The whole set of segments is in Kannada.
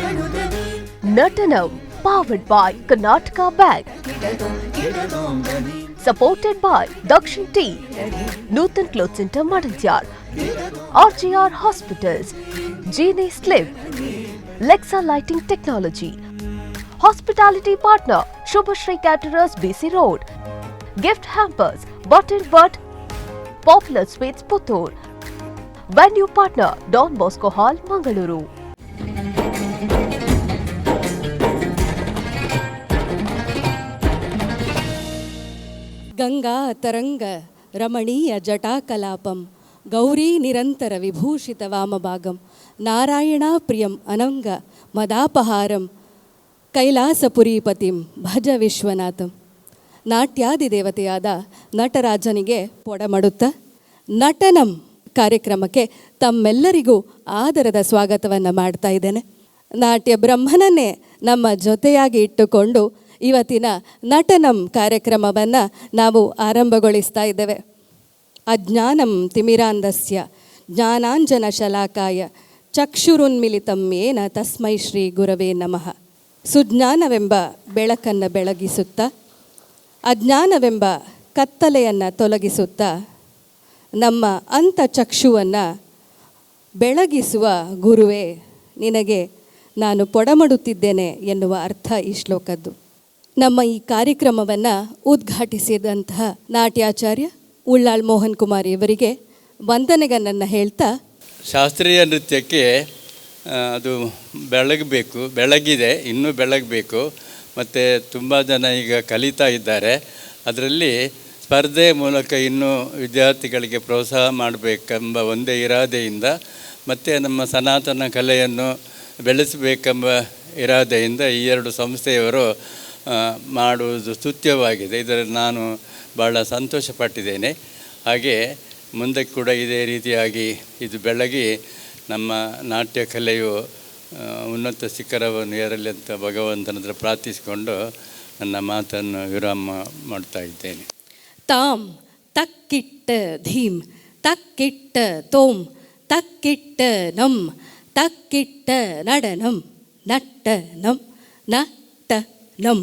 Natanam, powered by Karnataka Bank. Supported by Dakshin Tea, Nutan Cloth Center, Madantyar, RGR Hospitals, Gene Slip, Lexa Lighting Technology, Hospitality Partner, Shubhashri Caterers, BC Road, Gift Hampers, Button Bud, Popular Sweets, Puttur, Venue Partner, Don Bosco Hall, Mangaluru. Ganga ತರಂಗ ರಮಣೀಯ ಜಟಾಕಲಾಪಂ ಗೌರೀ ನಿರಂತರ ವಿಭೂಷಿತ ವಾಮಭಾಗಂ ನಾರಾಯಣ ಪ್ರಿಯಂ ಅನಂಗ ಮದಾಪಹಾರಂ ಕೈಲಾಸಪುರೀಪತಿಂ ಭಜ ವಿಶ್ವನಾಥಂ. ನಾಟ್ಯಾದಿದೇವತೆಯಾದ ನಟರಾಜನಿಗೆ ಪೊಡಮಡುತ್ತ ನಟನಂ ಕಾರ್ಯಕ್ರಮಕ್ಕೆ ತಮ್ಮೆಲ್ಲರಿಗೂ ಆದರದ ಸ್ವಾಗತವನ್ನು ಮಾಡ್ತಾ ಇದ್ದೇನೆ. ನಾಟ್ಯ ಬ್ರಹ್ಮನನ್ನೇ ನಮ್ಮ ಜೊತೆಯಾಗಿ ಇಟ್ಟುಕೊಂಡು ಇವತ್ತಿನ ನಟನಂ ಕಾರ್ಯಕ್ರಮವನ್ನು ನಾವು ಆರಂಭಗೊಳಿಸ್ತಾ ಇದ್ದೇವೆ. ಅಜ್ಞಾನಂ ತಿಮಿರಾಂಧಸ್ಯ ಜ್ಞಾನಾಂಜನ ಶಲಾಕಾಯ ಚಕ್ಷುರುನ್ಮಿಲಿತಂ ಯೇನ ತಸ್ಮೈ ಶ್ರೀ ಗುರವೇ ನಮಃ. ಸುಜ್ಞಾನವೆಂಬ ಬೆಳಕನ್ನು ಬೆಳಗಿಸುತ್ತಾ ಅಜ್ಞಾನವೆಂಬ ಕತ್ತಲೆಯನ್ನು ತೊಲಗಿಸುತ್ತಾ ನಮ್ಮ ಅಂತಚಕ್ಷುವನ್ನು ಬೆಳಗಿಸುವ ಗುರುವೇ ನಿನಗೆ ನಾನು ಪೊಡಮಡುತ್ತಿದ್ದೇನೆ ಎನ್ನುವ ಅರ್ಥ ಈ ಶ್ಲೋಕದ್ದು. ನಮ್ಮ ಈ ಕಾರ್ಯಕ್ರಮವನ್ನು ಉದ್ಘಾಟಿಸಿದಂತಹ ನಾಟ್ಯಾಚಾರ್ಯ ಉಳ್ಳಾಳ್ ಮೋಹನ್ ಕುಮಾರ್ ಇವರಿಗೆ ವಂದನೆಗಳನ್ನು ಹೇಳ್ತಾ, ಶಾಸ್ತ್ರೀಯ ನೃತ್ಯಕ್ಕೆ ಅದು ಬೆಳಗಬೇಕು, ಬೆಳಗಿದೆ, ಇನ್ನೂ ಬೆಳಗಬೇಕು. ಮತ್ತು ತುಂಬ ಜನ ಈಗ ಕಲಿತಾ ಇದ್ದಾರೆ. ಅದರಲ್ಲಿ ಸ್ಪರ್ಧೆ ಮೂಲಕ ಇನ್ನೂ ವಿದ್ಯಾರ್ಥಿಗಳಿಗೆ ಪ್ರೋತ್ಸಾಹ ಮಾಡಬೇಕೆಂಬ ಒಂದೇ ಇರಾದೆಯಿಂದ ಮತ್ತು ನಮ್ಮ ಸನಾತನ ಕಲೆಯನ್ನು ಬೆಳೆಸಬೇಕೆಂಬ ಇರಾದೆಯಿಂದ ಈ ಎರಡು ಸಂಸ್ಥೆಯವರು ಮಾಡುವುದು ಸ್ತುತ್ಯವಾಗಿದೆ. ಇದರಲ್ಲಿ ನಾನು ಭಾಳ ಸಂತೋಷಪಟ್ಟಿದ್ದೇನೆ. ಹಾಗೆ ಮುಂದೆ ಕೂಡ ಇದೇ ರೀತಿಯಾಗಿ ಇದು ಬೆಳಗಿ ನಮ್ಮ ನಾಟ್ಯ ಕಲೆಯು ಉನ್ನತ ಶಿಖರವನ್ನು ಏರಲಿ ಅಂತ ಭಗವಂತನ ಹತ್ರ ಪ್ರಾರ್ಥಿಸಿಕೊಂಡು ನನ್ನ ಮಾತನ್ನು ವಿರಾಮ ಮಾಡ್ತಾ ಇದ್ದೇನೆ. ತಾಂ ತಕ್ಕಿಟ್ಟ ಧೀಂ ತಕ್ಕಿಟ್ಟ ತೋಂ ತಕ್ಕಿಟ್ಟ ನಂ ತಕ್ಕಿಟ್ಟ ನಡನಂ ನಟ್ಟನಂ ನಟ್ಟನಂ.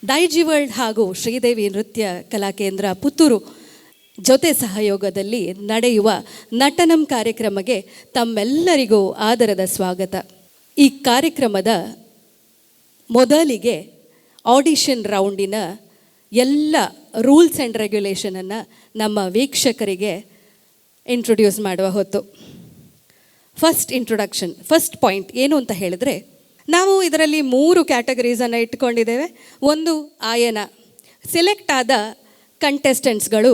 ದೈಜಿ ವರ್ಲ್ಡ್ ಹಾಗೂ ಶ್ರೀದೇವಿ ನೃತ್ಯ ಕಲಾಕೇಂದ್ರ ಪುತ್ತೂರು ಜೊತೆ ಸಹಯೋಗದಲ್ಲಿ ನಡೆಯುವ ನಟನಂ ಕಾರ್ಯಕ್ರಮಕ್ಕೆ ತಮ್ಮೆಲ್ಲರಿಗೂ ಆದರದ ಸ್ವಾಗತ. ಈ ಕಾರ್ಯಕ್ರಮದ ಮೊದಲಿಗೆ ಆಡಿಷನ್ ರೌಂಡಿನ ಎಲ್ಲ ರೂಲ್ಸ್ ಆ್ಯಂಡ್ ರೆಗ್ಯುಲೇಷನನ್ನು ನಮ್ಮ ವೀಕ್ಷಕರಿಗೆ ಇಂಟ್ರೊಡ್ಯೂಸ್ ಮಾಡುವ ಹೊತ್ತು. ಫಸ್ಟ್ ಇಂಟ್ರೊಡಕ್ಷನ್, ಫಸ್ಟ್ ಪಾಯಿಂಟ್ ಏನು ಅಂತ ಹೇಳಿದ್ರೆ, ನಾವು ಇದರಲ್ಲಿ 3 ಕ್ಯಾಟಗರೀಸನ್ನು ಇಟ್ಕೊಂಡಿದ್ದೇವೆ. ಒಂದು ಆಯನ, ಸೆಲೆಕ್ಟ್ ಆದ ಕಂಟೆಸ್ಟೆಂಟ್ಸ್ಗಳು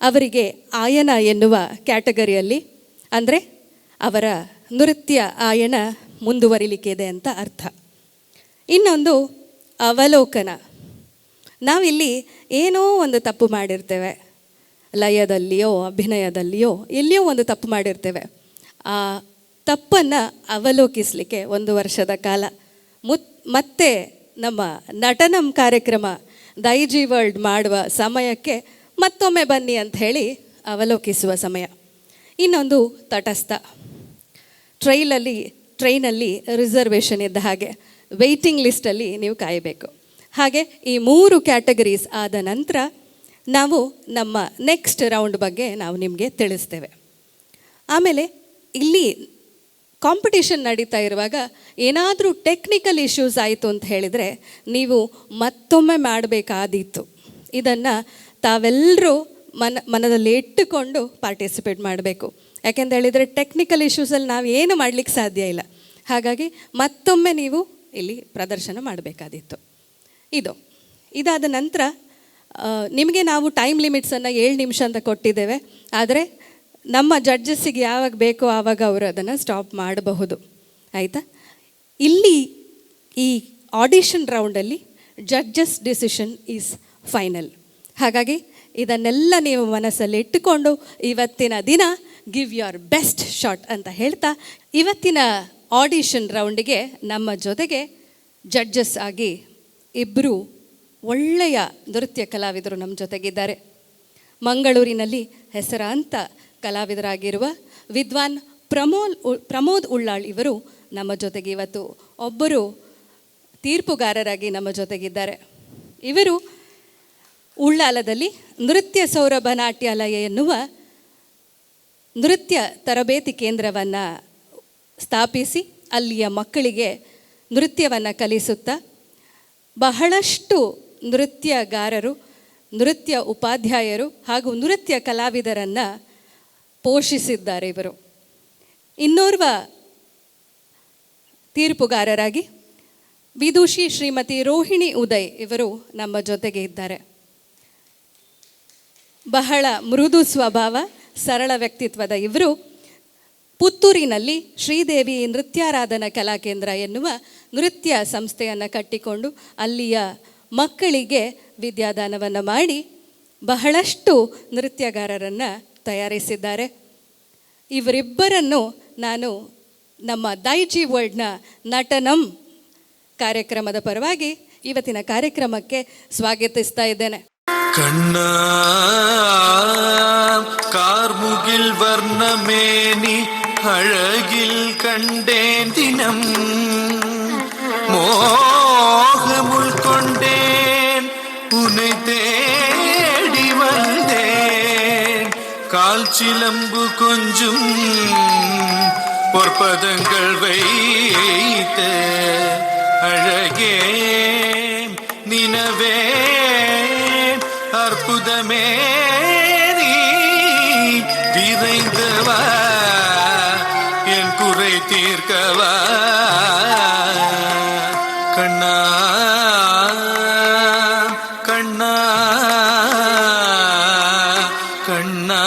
ಅವರಿಗೆ ಆಯನ ಎನ್ನುವ ಕ್ಯಾಟಗರಿಯಲ್ಲಿ, ಅಂದರೆ ಅವರ ನೃತ್ಯ ಆಯನ ಮುಂದುವರಿಲಿಕ್ಕಿದೆ ಅಂತ ಅರ್ಥ. ಇನ್ನೊಂದು ಅವಲೋಕನ. ನಾವಿಲ್ಲಿ ಏನೋ ಒಂದು ತಪ್ಪು ಮಾಡಿರ್ತೇವೆ, ಲಯದಲ್ಲಿಯೋ ಅಭಿನಯದಲ್ಲಿಯೋ ಎಲ್ಲಿಯೋ ಒಂದು ತಪ್ಪು ಮಾಡಿರ್ತೇವೆ. ಆ ತಪ್ಪನ್ನು ಅವಲೋಕಿಸಲಿಕ್ಕೆ 1 ವರ್ಷದ ಕಾಲ ಮತ್ತೆ ನಮ್ಮ ನಟನಂ ಕಾರ್ಯಕ್ರಮ ದೈಜಿ ವರ್ಲ್ಡ್ ಮಾಡುವ ಸಮಯಕ್ಕೆ ಮತ್ತೊಮ್ಮೆ ಬನ್ನಿ ಅಂತ ಹೇಳಿ ಅವಲೋಕಿಸುವ ಸಮಯ. ಇನ್ನೊಂದು ತಟಸ್ಥ. ಟ್ರೈನಲ್ಲಿ ರಿಸರ್ವೇಷನ್ ಇದ್ದ ಹಾಗೆ ವೆಯ್ಟಿಂಗ್ ಲಿಸ್ಟಲ್ಲಿ ನೀವು ಕಾಯಬೇಕು. ಹಾಗೆ ಈ 3 ಕ್ಯಾಟಗರೀಸ್ ಆದ ನಂತರ ನಾವು ನಮ್ಮ ನೆಕ್ಸ್ಟ್ ರೌಂಡ್ ಬಗ್ಗೆ ನಾವು ನಿಮಗೆ ತಿಳಿಸ್ತೇವೆ. ಆಮೇಲೆ ಇಲ್ಲಿ ಕಾಂಪಿಟೇಷನ್ ನಡೀತಾ ಇರುವಾಗ ಏನಾದರೂ ಟೆಕ್ನಿಕಲ್ ಇಶ್ಯೂಸ್ ಆಯಿತು ಅಂತ ಹೇಳಿದರೆ ನೀವು ಮತ್ತೊಮ್ಮೆ ಮಾಡಬೇಕಾದೀತು. ಇದನ್ನು ತಾವೆಲ್ಲರೂ ಮನದಲ್ಲಿ ಇಟ್ಟುಕೊಂಡು ಪಾರ್ಟಿಸಿಪೇಟ್ ಮಾಡಬೇಕು. ಯಾಕೆಂತ ಹೇಳಿದರೆ ಟೆಕ್ನಿಕಲ್ ಇಶ್ಯೂಸಲ್ಲಿ ನಾವು ಏನು ಮಾಡಲಿಕ್ಕೆ ಸಾಧ್ಯ ಇಲ್ಲ. ಹಾಗಾಗಿ ಮತ್ತೊಮ್ಮೆ ನೀವು ಇಲ್ಲಿ ಪ್ರದರ್ಶನ ಮಾಡಬೇಕಾದಿತ್ತು. ಇದಾದ ನಂತರ ನಿಮಗೆ ನಾವು ಟೈಮ್ ಲಿಮಿಟ್ಸನ್ನು 7 ನಿಮಿಷ ಅಂತ ಕೊಟ್ಟಿದ್ದೇವೆ. ಆದರೆ ನಮ್ಮ ಜಡ್ಜಸ್ಸಿಗೆ ಯಾವಾಗ ಬೇಕೋ ಆವಾಗ ಅವರು ಅದನ್ನು ಸ್ಟಾಪ್ ಮಾಡಬಹುದು. ಆಯಿತಾ? ಇಲ್ಲಿ ಈ ಆಡಿಷನ್ ರೌಂಡಲ್ಲಿ ಜಡ್ಜಸ್ ಡಿಸಿಷನ್ ಈಸ್ ಫೈನಲ್. ಹಾಗಾಗಿ ಇದನ್ನೆಲ್ಲ ನೀವು ಮನಸ್ಸಲ್ಲಿ ಇಟ್ಟುಕೊಂಡು ಇವತ್ತಿನ ದಿನ ಗಿವ್ ಯುವರ್ ಬೆಸ್ಟ್ ಶಾಟ್ ಅಂತ ಹೇಳ್ತಾ, ಇವತ್ತಿನ ಆಡಿಷನ್ ರೌಂಡಿಗೆ ನಮ್ಮ ಜೊತೆಗೆ ಜಡ್ಜಸ್ ಆಗಿ 2 ಒಳ್ಳೆಯ ನೃತ್ಯ ಕಲಾವಿದರು ನಮ್ಮ ಜೊತೆಗಿದ್ದಾರೆ. ಮಂಗಳೂರಿನಲ್ಲಿ ಹೆಸರಾಂತ ಕಲಾವಿದರಾಗಿರುವ ವಿದ್ವಾನ್ ಪ್ರಮೋದ್ ಉಳ್ಳಾಳ್ ಇವರು ನಮ್ಮ ಜೊತೆಗೆ ಇವತ್ತು ಒಬ್ಬರು ತೀರ್ಪುಗಾರರಾಗಿ ನಮ್ಮ ಜೊತೆಗಿದ್ದಾರೆ. ಇವರು ಉಳ್ಳಾಲದಲ್ಲಿ ನೃತ್ಯ ಸೌರಭ ನಾಟ್ಯಾಲಯ ಎನ್ನುವ ನೃತ್ಯ ತರಬೇತಿ ಕೇಂದ್ರವನ್ನು ಸ್ಥಾಪಿಸಿ ಅಲ್ಲಿಯ ಮಕ್ಕಳಿಗೆ ನೃತ್ಯವನ್ನು ಕಲಿಸುತ್ತಾ ಬಹಳಷ್ಟು ನೃತ್ಯಗಾರರು, ನೃತ್ಯ ಉಪಾಧ್ಯಾಯರು ಹಾಗೂ ನೃತ್ಯ ಕಲಾವಿದರನ್ನು ಪೋಷಿಸಿದ್ದಾರೆ ಇವರು. ಇನ್ನೋರ್ವ ತೀರ್ಪುಗಾರರಾಗಿ ವಿದುಷಿ ಶ್ರೀಮತಿ ರೋಹಿಣಿ ಉದಯ್ ಇವರು ನಮ್ಮ ಜೊತೆಗೆ ಇದ್ದಾರೆ. ಬಹಳ ಮೃದು ಸ್ವಭಾವ, ಸರಳ ವ್ಯಕ್ತಿತ್ವದ ಇವರು ಪುತ್ತೂರಿನಲ್ಲಿ ಶ್ರೀದೇವಿ ನೃತ್ಯಾರಾಧನಾ ಕಲಾಕೇಂದ್ರ ಎನ್ನುವ ನೃತ್ಯ ಸಂಸ್ಥೆಯನ್ನು ಕಟ್ಟಿಕೊಂಡು ಅಲ್ಲಿಯ ಮಕ್ಕಳಿಗೆ ವಿದ್ಯಾದಾನವನ್ನು ಮಾಡಿ ಬಹಳಷ್ಟು ನೃತ್ಯಗಾರರನ್ನು ತಯಾರಿಸಿದ್ದಾರೆ. ಇವರಿಬ್ಬರನ್ನು ನಾನು ನಮ್ಮ ದೈಜಿ ವರ್ಲ್ಡ್ನ ನಟನಂ ಕಾರ್ಯಕ್ರಮದ ಪರವಾಗಿ ಇವತ್ತಿನ ಕಾರ್ಯಕ್ರಮಕ್ಕೆ ಸ್ವಾಗತಿಸ್ತಾ ಇದ್ದೇನೆ. കണ്ണ കാർമുകിൽ വർണ്ണമേനി അഴകിൽ കണ്ടേൻ ദിനം മോഹമുൾക്കൊണ്ടേൻ ഉனை തേടി വந்தேன் கால் சிலம்பு கொஞ்சும் பொற்பதங்கள் வைத்த அழகே நினவே அற்புதமே நீ விரைந்தவா என் குறை தீர்க்கவா கண்ணா கண்ணா கண்ணா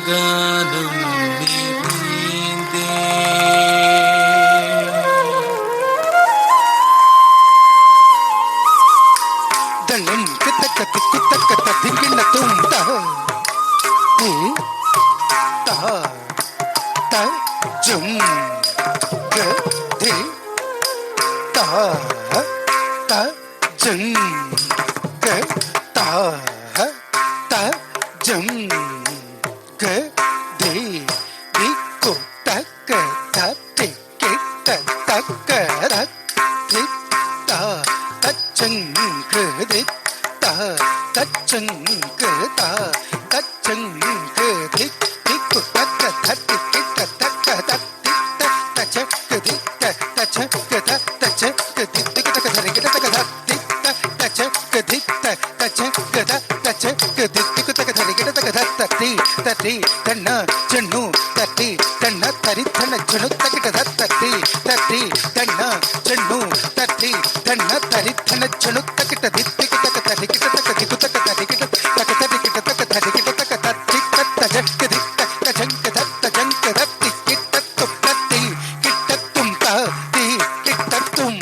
கானம் நிறைந்தே தன்னம் கத்தக்கத்து குத்தக்கத்த திங்கின தும் த ஜும் க தி த ஜும் க த ஜும் க தி தி கு தக்க த தி கி த தக்க ர தி த தச்சங் க தி த தச்சங் க த தச்சங் க தி தி கு தக்க த தி கி த தக்க த தி த தச்ச க தி த தச்ச க த தச்ச க தி தி க தக்க த ரி க தக்க த தி த தச்ச க தி த தச்ச க த தச்ச க தி தி கு தக்க த ரி க தக்க த தத்தி தத்தி தன்ன ஜன்னு தத்தி தன்ன தரி தன்ன ஜன்னு தக்க த தத்தி தத்தி தன்ன ஜன்னு தத்தி தன்ன தரி தன்ன ஜன்னு தக்க த தி தி கு தக்க த ரி க தக்க தி கு தக்க த ரி க தக்க த ரி க தக்க த ரி க தக்க த தி த தச்ச க தி த தச்ச க த தச்ச க த தி கி த து தத்தி கி த தும் த தி கி த தும்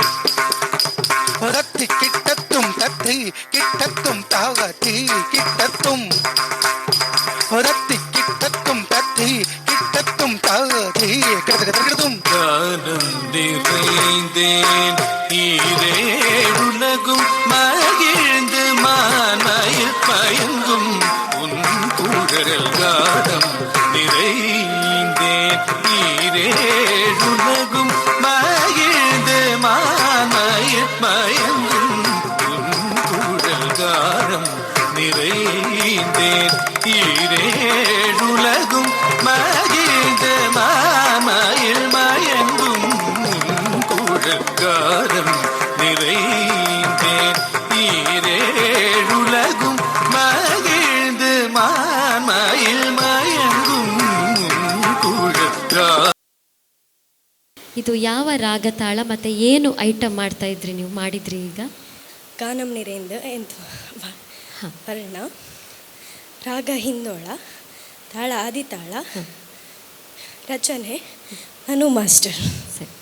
ரத்தி கி த தும் தத்தி கி த தும் த தி கி த தும் ரத்தி கி த தும் தத்தி கி த தும் த தி கி த தும் கானம் நிறைந்தேன் ஈரேழுலகும் மகிழ்ந்து மான்மயில் பயங்கும் உன் கூடல் கானம் நிறைந்தேன் ஈரேழுலகும் மகிழ்ந்து மான்மயில் பயங்கும் உன் கூடல் கானம் நிறைந்தேன் ஈரேழுலகும் மகிழ்ந்து மான்மயில் மயங்கும் கூடல் கானம் நிறைந்தேன் ஈரேழுலகும் மகிழ்ந்து மான்மயில் மயங்கும் கூடல். ಇದು ಯಾವ ರಾಗ ತಾಳ ಮತ್ತು ಏನು ಐಟಮ್ ಮಾಡ್ತಾ ಇದ್ರಿ ನೀವು ಮಾಡಿದ್ರಿ ಈಗ? ಗಾನಂ ನಿರೇಂದ ಎಂದು ವರ್ಣ, ರಾಗ ಹಿಂದೋಳ, ತಾಳ ಆದಿತಾಳ, ರಚನೆ ಅನು ಮಾಸ್ಟರ್. ಸರಿ,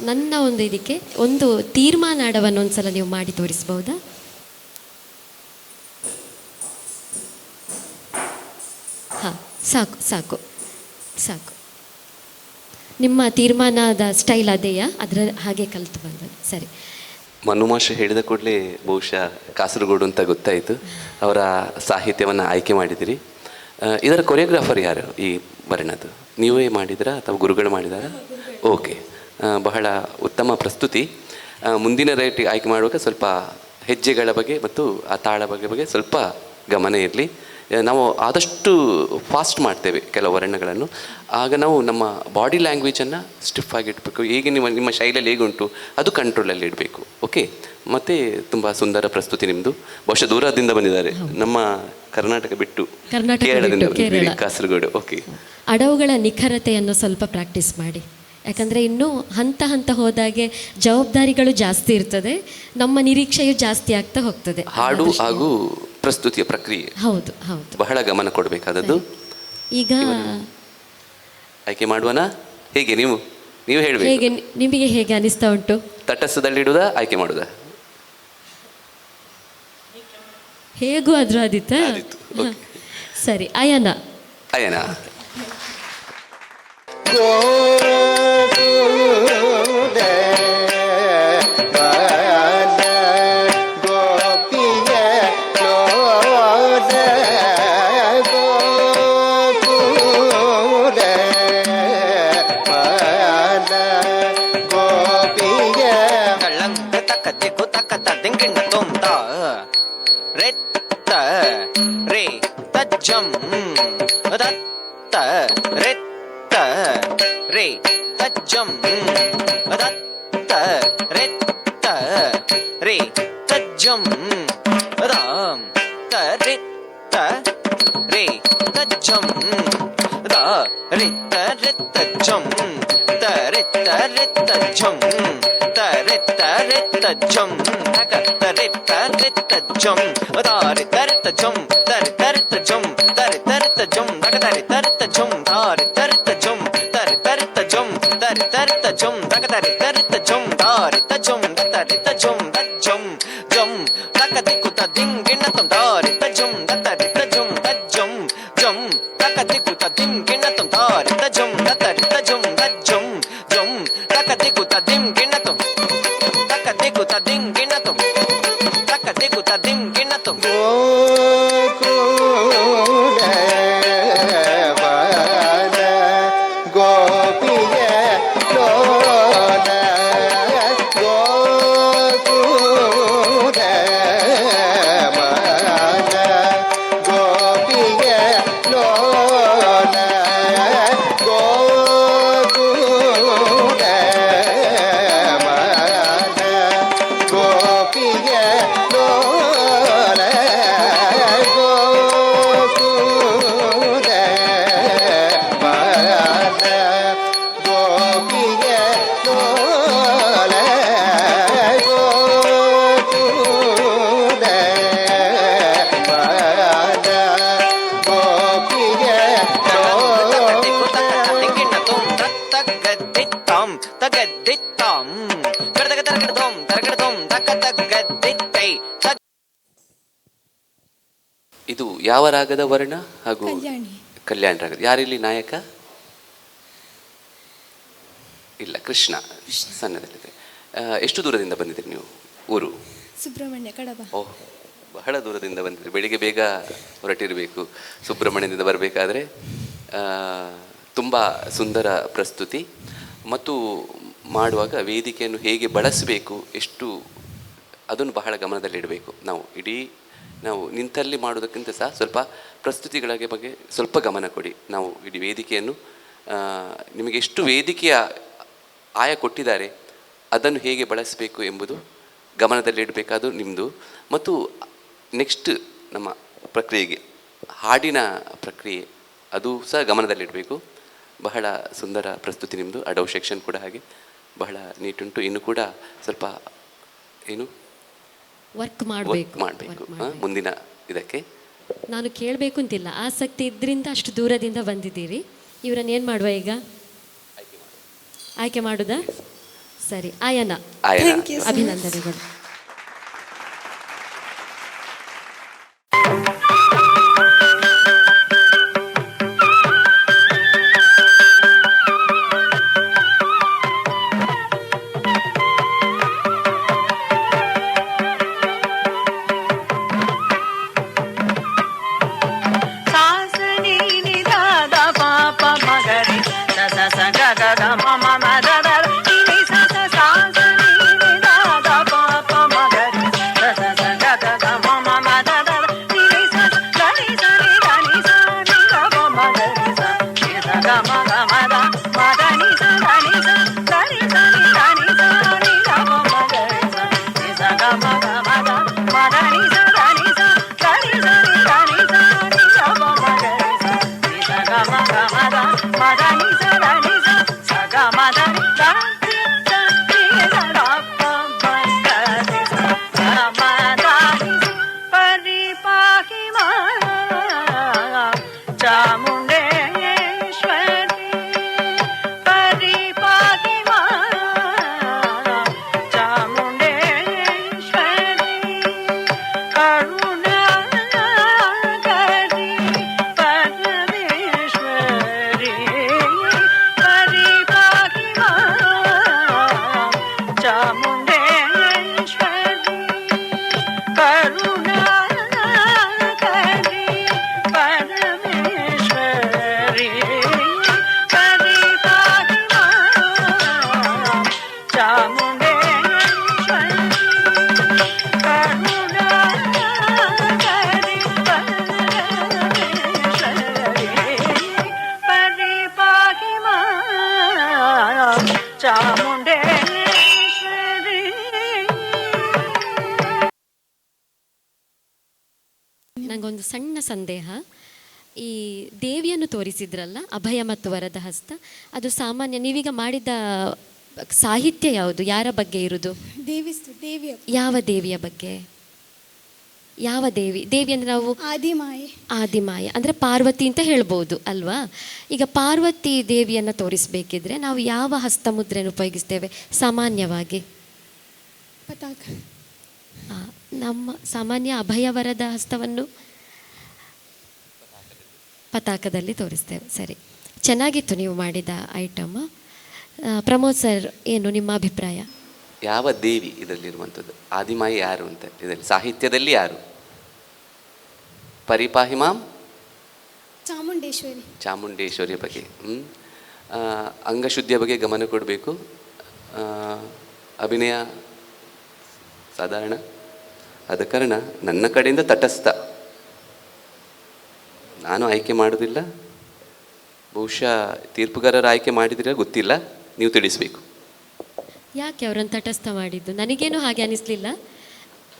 ನನ್ನ ಒಂದು ಇದಕ್ಕೆ ಒಂದು ತೀರ್ಮಾನಾಡವನ್ನು ಒಂದ್ಸಲ ನೀವು ಮಾಡಿ ತೋರಿಸ್ಬೋದಾ? ಹಾಂ, ಸಾಕು ಸಾಕು ಸಾಕು. ನಿಮ್ಮ ತೀರ್ಮಾನದ ಸ್ಟೈಲ್ ಅದೇಯಾ? ಅದರ ಹಾಗೆ ಕಲಿತು ಬಂದದ್ದು. ಸರಿ. ಮನುಮಾಷ ಹೇಳಿದ ಕೂಡಲೇ ಬಹುಶಃ ಕಾಸರಗೋಡು ಅಂತ ಗೊತ್ತಾಯಿತು. ಅವರ ಸಾಹಿತ್ಯವನ್ನು ಆಯ್ಕೆ ಮಾಡಿದಿರಿ. ಇದರ ಕೊರಿಯೋಗ್ರಾಫರ್ ಯಾರು ಈ ವರ್ಣದ್ದು? ನೀವೇ ಮಾಡಿದ್ರಾ ಅಥವಾ ಗುರುಗಳು ಮಾಡಿದಾರಾ? ಓಕೆ, ಬಹಳ ಉತ್ತಮ ಪ್ರಸ್ತುತಿ. ಮುಂದಿನ ರೇಟಿಗೆ ಆಯ್ಕೆ ಮಾಡುವಾಗ ಸ್ವಲ್ಪ ಹೆಜ್ಜೆಗಳ ಬಗ್ಗೆ ಮತ್ತು ಆ ತಾಳ ಬಗ್ಗೆ ಸ್ವಲ್ಪ ಗಮನ ಇರಲಿ. ನಾವು ಆದಷ್ಟು ಫಾಸ್ಟ್ ಮಾಡ್ತೇವೆ ಕೆಲವು ವರ್ಣಗಳನ್ನು, ಆಗ ನಾವು ನಮ್ಮ ಬಾಡಿ ಲ್ಯಾಂಗ್ವೇಜನ್ನು ಸ್ಟಿಫ್ ಆಗಿ ಇಡಬೇಕು. ಹೇಗೆ ನಿಮ್ಮ ಶೈಲಿಯಲ್ಲಿ ಹೇಗೆ ಉಂಟು ಅದು ಕಂಟ್ರೋಲಲ್ಲಿ ಇಡಬೇಕು. ಓಕೆ, ಮತ್ತು ತುಂಬ ಸುಂದರ ಪ್ರಸ್ತುತಿ ನಿಮ್ಮದು. ಬಹುಶಃ ದೂರದಿಂದ ಬಂದಿದ್ದಾರೆ, ನಮ್ಮ ಕರ್ನಾಟಕ ಬಿಟ್ಟು ಕೇರಳದಿಂದ ಬಂದಿದ್ದೀರಿ, ಕಾಸರಗೋಡು. ಓಕೆ, ಅಡವುಗಳ ನಿಖರತೆಯನ್ನು ಸ್ವಲ್ಪ ಪ್ರಾಕ್ಟೀಸ್ ಮಾಡಿ, ಯಾಕಂದರೆ ಇನ್ನೂ ಹಂತ ಹಂತ ಹೋದಾಗೆ ಜವಾಬ್ದಾರಿಗಳು ಜಾಸ್ತಿ ಇರ್ತದೆ, ನಮ್ಮ ನಿರೀಕ್ಷೆಯು ಜಾಸ್ತಿ ಆಗ್ತಾ ಹೋಗ್ತದೆ. ಹಾಡು ಹಾಗೂ ಪ್ರಸ್ತುತಿಯ ಪ್ರಕ್ರಿಯೆ ಹೌದು ಹೌದು ಬಹಳ ಗಮನ ಕೊಡಬೇಕಾದದ್ದು. ಈಗ ಆಯ್ಕೆ ಮಾಡುವನ? ಹೇಗೆ ನೀವು ಹೇಳಬೇಕು. ಹೇಗೆ ನಿಮಗೆ ಹೇಗೆ ಅನಿಸ್ತಾ ಉಂಟು? ತಟಸ್ಥದಲ್ಲಿಡುವುದಾ ಆಯ್ಕೆ ಮಾಡುವುದಾ? ಹೇಗೂ ಆದ್ರೂ ಆದಿತ್ತಾ? ಸರಿ, ಅಯನ ಇದು ಯಾವ ರಾಗದ ವರ್ಣ ಹಾಗೂ ಕಲ್ಯಾಣ ರಾಗದ? ಯಾರಿಲ್ಲಿ ನಾಯಕ? ಇಲ್ಲ, ಕೃಷ್ಣ ಸಣ್ಣದಲ್ಲಿದೆ. ಎಷ್ಟು ದೂರದಿಂದ ಬಂದಿದ್ದೀರಿ ನೀವು? ಊರು ಸುಬ್ರಹ್ಮಣ್ಯ, ಕಡಬ. ಓಹ್, ಬಹಳ ದೂರದಿಂದ ಬಂದಿದ್ದೀರಿ. ಬೆಳಿಗ್ಗೆ ಬೇಗ ಹೊರಟಿರಬೇಕು ಸುಬ್ರಹ್ಮಣ್ಯದಿಂದ ಬರಬೇಕಾದ್ರೆ. ತುಂಬ ಸುಂದರ ಪ್ರಸ್ತುತಿ ಮತ್ತು ಮಾಡುವಾಗ ವೇದಿಕೆಯನ್ನು ಹೇಗೆ ಬಳಸಬೇಕು, ಎಷ್ಟು ಅದನ್ನು ಬಹಳ ಗಮನದಲ್ಲಿಡಬೇಕು. ನಾವು ನಿಂತಲ್ಲಿ ಮಾಡೋದಕ್ಕಿಂತ ಸಹ ಸ್ವಲ್ಪ ಪ್ರಸ್ತುತಿಗಳ ಬಗ್ಗೆ ಸ್ವಲ್ಪ ಗಮನ ಕೊಡಿ. ನಾವು ಇಡೀ ವೇದಿಕೆಯನ್ನು ನಿಮಗೆ ಎಷ್ಟು ವೇದಿಕೆಯ ಆಯ ಕೊಟ್ಟಿದ್ದಾರೆ ಅದನ್ನು ಹೇಗೆ ಬಳಸಬೇಕು ಎಂಬುದು ಗಮನದಲ್ಲಿಡಬೇಕಾದ್ದು ನಿಮ್ಮದು. ಮತ್ತು ನೆಕ್ಸ್ಟ್ ನಮ್ಮ ಪ್ರಕ್ರಿಯೆಗೆ ಹಾಡಿನ ಪ್ರಕ್ರಿಯೆ ಅದು ಸಹ ಗಮನದಲ್ಲಿಡಬೇಕು. ಬಹಳ ಸುಂದರ ಪ್ರಸ್ತುತಿ ನಿಮ್ಮದು. ಅಡವು ಸೆಕ್ಷನ್ ಕೂಡ ಹಾಗೆ ಬಹಳ ನೀಟುಂಟು. ಇನ್ನು ಕೂಡ ಸ್ವಲ್ಪ ವರ್ಕ್ ಮಾಡಬೇಕು ಮುಂದಿನ ಇದಕ್ಕೆ. ನಾನು ಕೇಳಬೇಕು ಅಂತಿಲ್ಲ, ಆಸಕ್ತಿ ಇದ್ರಿಂದ ಅಷ್ಟು ದೂರದಿಂದ ಬಂದಿದ್ದೀರಿ. ಇವರನ್ನು ಏನು ಮಾಡುವ ಈಗ? ಆಯ್ಕೆ ಮಾಡುದಾ? ಸರಿ, ಅಯನ ಅಭಿನಂದನೆಗಳು. ಸಾಸನಿ ನಿದಾದ ಪಾಪ ಮಗರಿ ನನಗೊಂದು ಸಣ್ಣ ಸಂದೇಹ. ಈ ದೇವಿಯನ್ನು ತೋರಿಸಿದ್ರಲ್ಲ, ಅಭಯ ಮತ್ತು ವರದ ಹಸ್ತ, ಅದು ಸಾಮಾನ್ಯ ನೀವೀಗ ಮಾಡಿದ ಸಾಹಿತ್ಯ ಯಾವುದು, ಯಾರ ಬಗ್ಗೆ ಇರುವುದು? ದೇವಿಯ ಯಾವ ದೇವಿಯ ಬಗ್ಗೆ? ಯಾವ ದೇವಿ ಅಂದರೆ ನಾವು ಆದಿಮಾಯೆ ಅಂದರೆ ಪಾರ್ವತಿ ಅಂತ ಹೇಳ್ಬೋದು ಅಲ್ವಾ? ಈಗ ಪಾರ್ವತಿ ದೇವಿಯನ್ನು ತೋರಿಸಬೇಕಿದ್ರೆ ನಾವು ಯಾವ ಹಸ್ತಮುದ್ರೆಯನ್ನು ಉಪಯೋಗಿಸ್ತೇವೆ ಸಾಮಾನ್ಯವಾಗಿ? ನಮ್ಮ ಸಾಮಾನ್ಯ ಅಭಯವರದ ಹಸ್ತವನ್ನು ಪತಾಕದಲ್ಲಿ ತೋರಿಸ್ತೇವೆ. ಸರಿ, ಚೆನ್ನಾಗಿತ್ತು ನೀವು ಮಾಡಿದ ಐಟಮ್. ಪ್ರಮೋದ್ ಸರ್, ಏನು ನಿಮ್ಮ ಅಭಿಪ್ರಾಯ? ಯಾವ ದೇವಿ ಇದರಲ್ಲಿರುವಂಥದ್ದು? ಆದಿಮಾಯಿ ಯಾರು ಅಂತ ಇದರಲ್ಲಿ ಸಾಹಿತ್ಯದಲ್ಲಿ ಯಾರು? ಪರಿಪಾಹಿಮಾಂ ಚಾಮುಂಡೇಶ್ವರಿಯ ಬಗ್ಗೆ. ಅಂಗಶುದ್ಧಿಯ ಬಗ್ಗೆ ಗಮನ ಕೊಡಬೇಕು. ಅಭಿನಯ ಸಾಧಾರಣ, ಆದ ಕಾರಣ ನನ್ನ ಕಡೆಯಿಂದ ತಟಸ್ಥ. ನಾನು ಆಯ್ಕೆ ಮಾಡೋದಿಲ್ಲ, ಬಹುಶಃ ತೀರ್ಪುಗಾರರು ಆಯ್ಕೆ ಮಾಡಿದಿರ ಗೊತ್ತಿಲ್ಲ, ನೀವು ತಿಳಿಸಬೇಕು. ಯಾಕೆ ಅವರನ್ನು ತಟಸ್ಥ ಮಾಡಿದ್ದು? ನನಗೇನು ಹಾಗೆ ಅನಿಸ್ಲಿಲ್ಲ.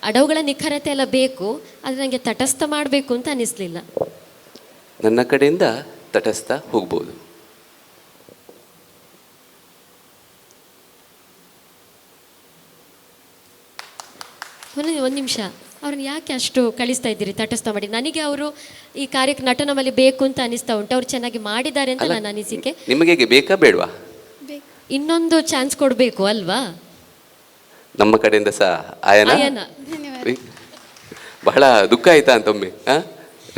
ಅಡವುಗಳ ನಿಖರತೆ ಎಲ್ಲ ಬೇಕು, ಆದರೆ ನನಗೆ ತಟಸ್ಥ ಮಾಡಬೇಕು ಅಂತ ಅನಿಸ್ಲಿಲ್ಲ. ನನ್ನ ಕಡೆಯಿಂದ ತಟಸ್ಥ ಹೋಗ್ಬೋದು. ಒಂದು ನಿಮಿಷ, ಅವ್ರನ್ನ ಯಾಕೆ ಅಷ್ಟು ಕಳಿಸ್ತಾ ಇದ್ದೀರಿ ತಟಸ್ಥ ಮಾಡಿ? ನನಗೆ ಅವರು ಈ ಕಾರ್ಯಕ್ಕೆ ನಟನಮಲ್ಲಿ ಬೇಕು ಅಂತ ಅನಿಸ್ತಾ ಉಂಟು. ಅವ್ರು ಚೆನ್ನಾಗಿ ಮಾಡಿದ್ದಾರೆ ಅಂತ ನನ್ನ ಅನಿಸಿಕೆ. ನಿಮಗೆ ಬೇಕಾ ಬೇಡವಾ? ಇನ್ನೊಂದು ಚಾನ್ಸ್ ಕೊಡಬೇಕು ಅಲ್ವಾ? ನಮ್ಮ ಕಡೆಯಿಂದ ಸಹ ಆಯನ ಬಹಳ ದುಃಖ ಆಯ್ತಾ ಅಂತೊಮ್ಮೆ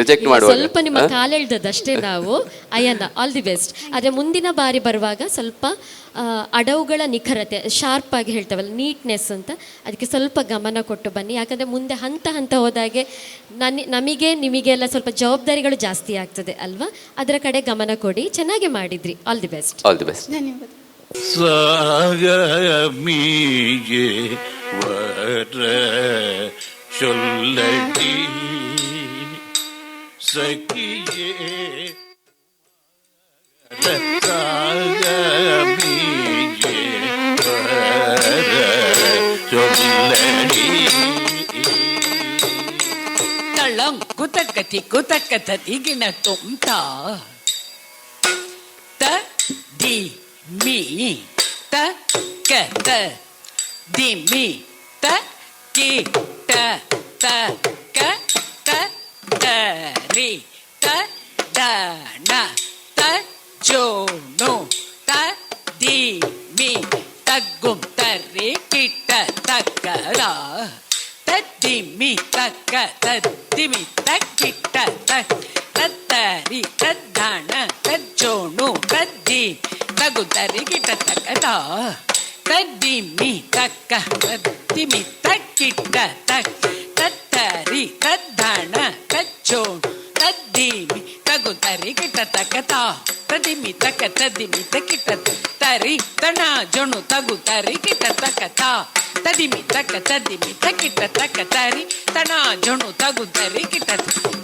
ರಿಜೆಕ್ಟ್ ಮಾಡುವ ಸ್ವಲ್ಪ ನಿಮ್ಮ ಕಾಲೆಳ್ದದಷ್ಟೇ ನಾವು. ಅಯ್ಯನ ಆಲ್ ದಿ ಬೆಸ್ಟ್. ಆದರೆ ಮುಂದಿನ ಬಾರಿ ಬರುವಾಗ ಸ್ವಲ್ಪ ಅಡವುಗಳ ನಿಖರತೆ, ಶಾರ್ಪ್ ಆಗಿ ಹೇಳ್ತೇವಲ್ಲ, ನೀಟ್ನೆಸ್ ಅಂತ, ಅದಕ್ಕೆ ಸ್ವಲ್ಪ ಗಮನ ಕೊಟ್ಟು ಬನ್ನಿ. ಯಾಕಂದರೆ ಮುಂದೆ ಹಂತ ಹಂತ ಹೋದಾಗೆ ನಮಗೆ ನಿಮಗೆಲ್ಲ ಸ್ವಲ್ಪ ಜವಾಬ್ದಾರಿಗಳು ಜಾಸ್ತಿ ಆಗ್ತದೆ ಅಲ್ವಾ? ಅದರ ಕಡೆ ಗಮನ ಕೊಡಿ. ಚೆನ್ನಾಗಿ ಮಾಡಿದ್ರಿ. All the best. All the best. ಧನ್ಯವಾದ. ಸಾಗಮಿಗೆ ವರ ಚೊಲ್ಲಡಿ ಸಖಿಯೇ ಸಾಗಮಿಗೆ ವರ ಚೊಲ್ಲಡಿ ತಳಂ ಕುತಕತಿ ಕುತಕತಿಗಿನ ತುಂಟ ತ ದಿ ಮಿ ತ ಕ ತ ದಿ ಮಿ ತ ಕಿ ಟ ತ ಕ ತ ತ ರಿ ತ ದ ನ ತ ಜೋ ನು ತ ದಿ ಮಿ ತಗ್ಗುಂ ತರ್ರಿ ಕಿಟ್ಟ ತಕ್ಕರ ತದ್ದಿಮಿ ತಕ್ಕ ತದ್ದಿಮಿ ತಕ್ಕಿಟ್ಟ ತತ್ತರಿ ತದ್ದಾಣ ತಜ್ಜೋಣು ತದ್ದಿ ತಗು ತರಿ ಕಿಟ್ಟ ತಕ್ಕದ ತದ್ದಿಮಿ ತಕ್ಕ ತದ್ದಿಮಿ ತಕ್ಕಿಟ್ಟ ತತ್ತರಿ ತದ್ದಾಣ ತಜ್ಜೋಣು ತದ್ದಿಮಿ ತಗು ತರಿ ಕಿಟ ತಕ ತಾ ತದಿಮಿ ತಕ ತದಿಮಿ ತಕಿಟ ತರಿ ತಣ ಜಣು ತಗು ತರಿ ಕಿಟ ತಕ ತಾ ತದಿಮಿ ತಕ ತದಿಮಿ ತಕಿಟ ತಕ ತರಿ ತಣ ಜಣು ತಗು ತರಿ ಕಿಟ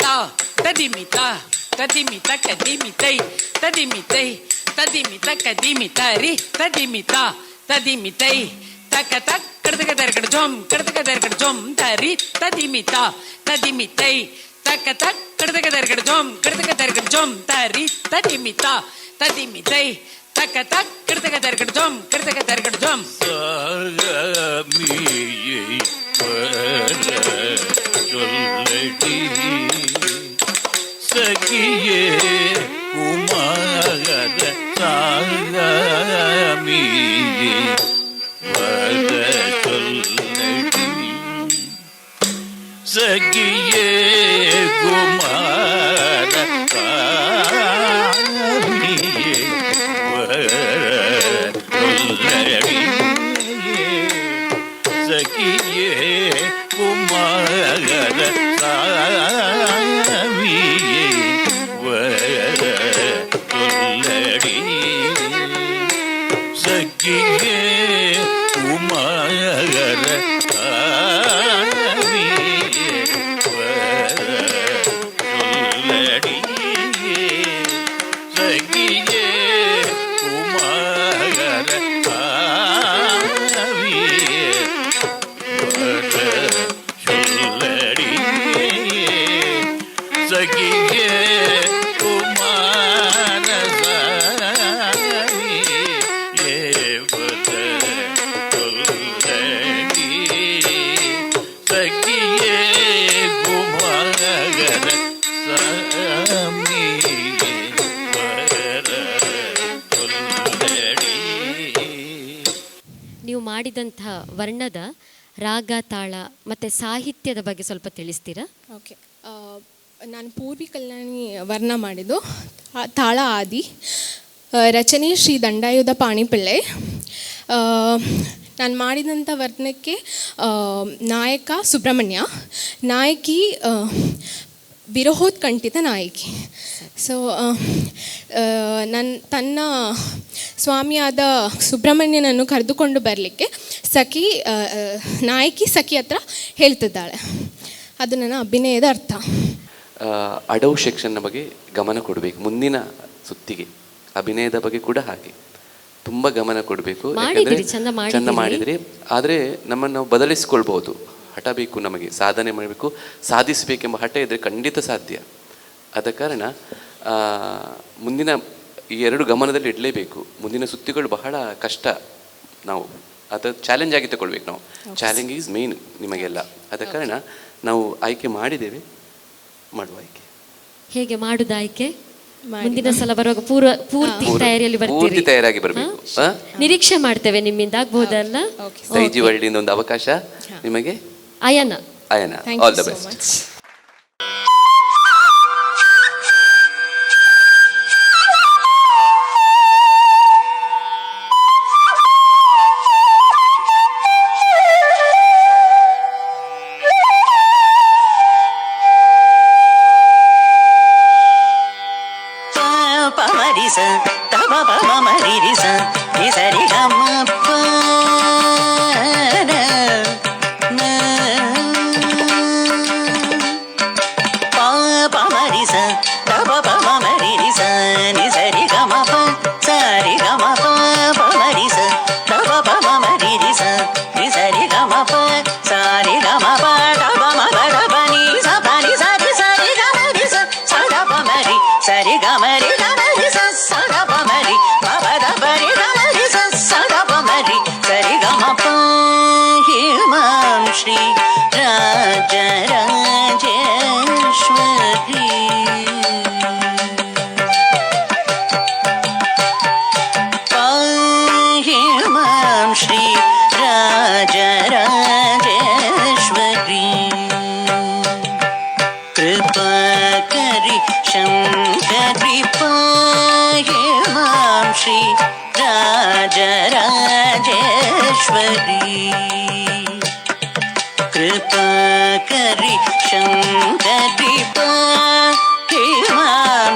ತಾ ತದಿಮಿ ತಾ ತದಿಮಿ ತಕ ದಿಮಿ ತೈ ತದಿಮಿ ತೈ ತದಿಮಿ ತಕ ದಿಮಿ ತರಿ ತದಿಮಿ ತಾ ತದಿಮಿ ತೈ ತಕ ತಕ್ ಕಡತಕ ತರಕಡ ಜೊಂ ಕಡತಕ ತರಕಡ ಜೊಂ ತರಿ ತದಿಮಿ ತಾ ತದಿಮಿ ತೈ ತಕ ತಕ್ ಕಡತಕ ತರಕಡ ಜೊಂ ಕಡತಕ ತರಕಡ ಜೊಂ ತರಿ ತದಿಮಿ ತಾ ತದಿಮಿ ತೈ ತಕ ತಕ್ ಕಡತಕ ತರಕಡ ಜೊಂ ಕಡತಕ ತರಕಡ ಜೊಂ ಸಖಿಯೇ ಕುಮಾರ ಸಾಗಮಿಯೇ ವದ ಚೊಲ್ಲಡಿ ಸಖಿಯೇ ಕುಮಾರ ಸಾಗಮಿಯೇ ವದ ಚೊಲ್ಲಡಿ ಸಖಿಯೇ ಕುಮಾರ ಸಾಗಮಿಯೇ ವದ ಚೊಲ್ಲಡಿ ಸಖಿಯೇ ಕುಮಾರ ಸಾಗಮಿಯೇ ವದ ಚೊಲ್ಲಡಿ ಸಖಿಯೇ ಕುಮಾರ ಸಾಗಮಿಯೇ ವದ ಚೊಲ್ಲಡಿ ಸಖಿಯೇ ಕುಮಾರ ಸಾಗಮಿಯೇ ವದ ಚೊಲ್ಲಡಿ ಸಖಿಯೇ ಕುಮಾರ ಸಾಗಮಿಯೇ ವದ ಚೊಲ್ಲಡಿ. ನೀವು ಮಾಡಿದಂಥ ವರ್ಣದ ರಾಗ ತಾಳ ಮತ್ತು ಸಾಹಿತ್ಯದ ಬಗ್ಗೆ ಸ್ವಲ್ಪ ತಿಳಿಸ್ತೀರಾ? ಓಕೆ, ನಾನು ಪೂರ್ವಿ ಕಲ್ಯಾಣಿ ವರ್ಣ ಮಾಡಿದ್ದು ತಾಳ ಆದಿ, ರಚನೆ ಶ್ರೀ ದಂಡಾಯುಧ ಪಾಣಿಪಿಳ್ಳೈ. ನಾನು ಮಾಡಿದಂಥ ವರ್ಣಕ್ಕೆ ನಾಯಕ ಸುಬ್ರಹ್ಮಣ್ಯ, ನಾಯಕಿ ವಿರಹೋತ್ಕಂಠಿತ ನಾಯಕಿ. ಸೊ ತನ್ನ ಸ್ವಾಮಿಯಾದ ಸುಬ್ರಹ್ಮಣ್ಯನನ್ನು ಕರೆದುಕೊಂಡು ಬರಲಿಕ್ಕೆ ನಾಯಕಿ ಸಖಿ ಹತ್ರ ಹೇಳ್ತಿದ್ದಾಳೆ. ಅದು ನನ್ನ ಅಭಿನಯದ ಅರ್ಥ. ಅಡವು ಸೆಕ್ಷನ್ನ ಬಗ್ಗೆ ಗಮನ ಕೊಡಬೇಕು. ಮುಂದಿನ ಸುತ್ತಿಗೆ ಅಭಿನಯದ ಬಗ್ಗೆ ಕೂಡ ಹಾಗೆ ತುಂಬ ಗಮನ ಕೊಡಬೇಕು. ಚೆಂದ ಮಾಡಿದ್ರಿ, ಆದರೆ ನಮ್ಮನ್ನು ನಾವು ಬದಲಿಸ್ಕೊಳ್ಬೋದು. ಹಠ ಬೇಕು, ನಮಗೆ ಸಾಧನೆ ಮಾಡಬೇಕು, ಸಾಧಿಸಬೇಕೆಂಬ ಹಠ ಇದ್ದರೆ ಖಂಡಿತ ಸಾಧ್ಯ. ಆದ ಕಾರಣ ಮುಂದಿನ ಈ ಎರಡು ಗಮನದಲ್ಲಿ ಇಡಲೇಬೇಕು. ಮುಂದಿನ ಸುತ್ತಿಗಳು ಬಹಳ ಕಷ್ಟ, ನಾವು ಅದು ಚಾಲೆಂಜ್ ಆಗಿ ತಗೊಳ್ಬೇಕು. ನಾವು ಚಾಲೆಂಜ್ ಈಸ್ ಮೇನ್ ನಿಮಗೆಲ್ಲ. ಆದ ಕಾರಣ ನಾವು ಆಯ್ಕೆ ಮಾಡಿದ್ದೇವೆ, ಮಾಡುವ ಆಯ್ಕೆ. ಹೇಗೆ ಮಾಡುದು ಆಯ್ಕೆ? ಮುಂದಿನ ಸಲ ಬರುವಾಗ ಪೂರ್ತಿ ತಯಾರಿಯಲ್ಲಿ ಪೂರ್ತಿ ತಯಾರಾಗಿ ಬರಬೇಕು. ನಿರೀಕ್ಷೆ ಮಾಡ್ತೇವೆ ನಿಮ್ಮಿಂದ, ಆಗ್ಬೋದಲ್ಲ? ಸೈಜಿ ವರ್ಲ್ಡಿನ ಒಂದು ಅವಕಾಶ ನಿಮಗೆ. ಅಯನ, ಆಲ್ ದ ಬೆಸ್ಟ್. कृपा करि शङ्करि पाहि मां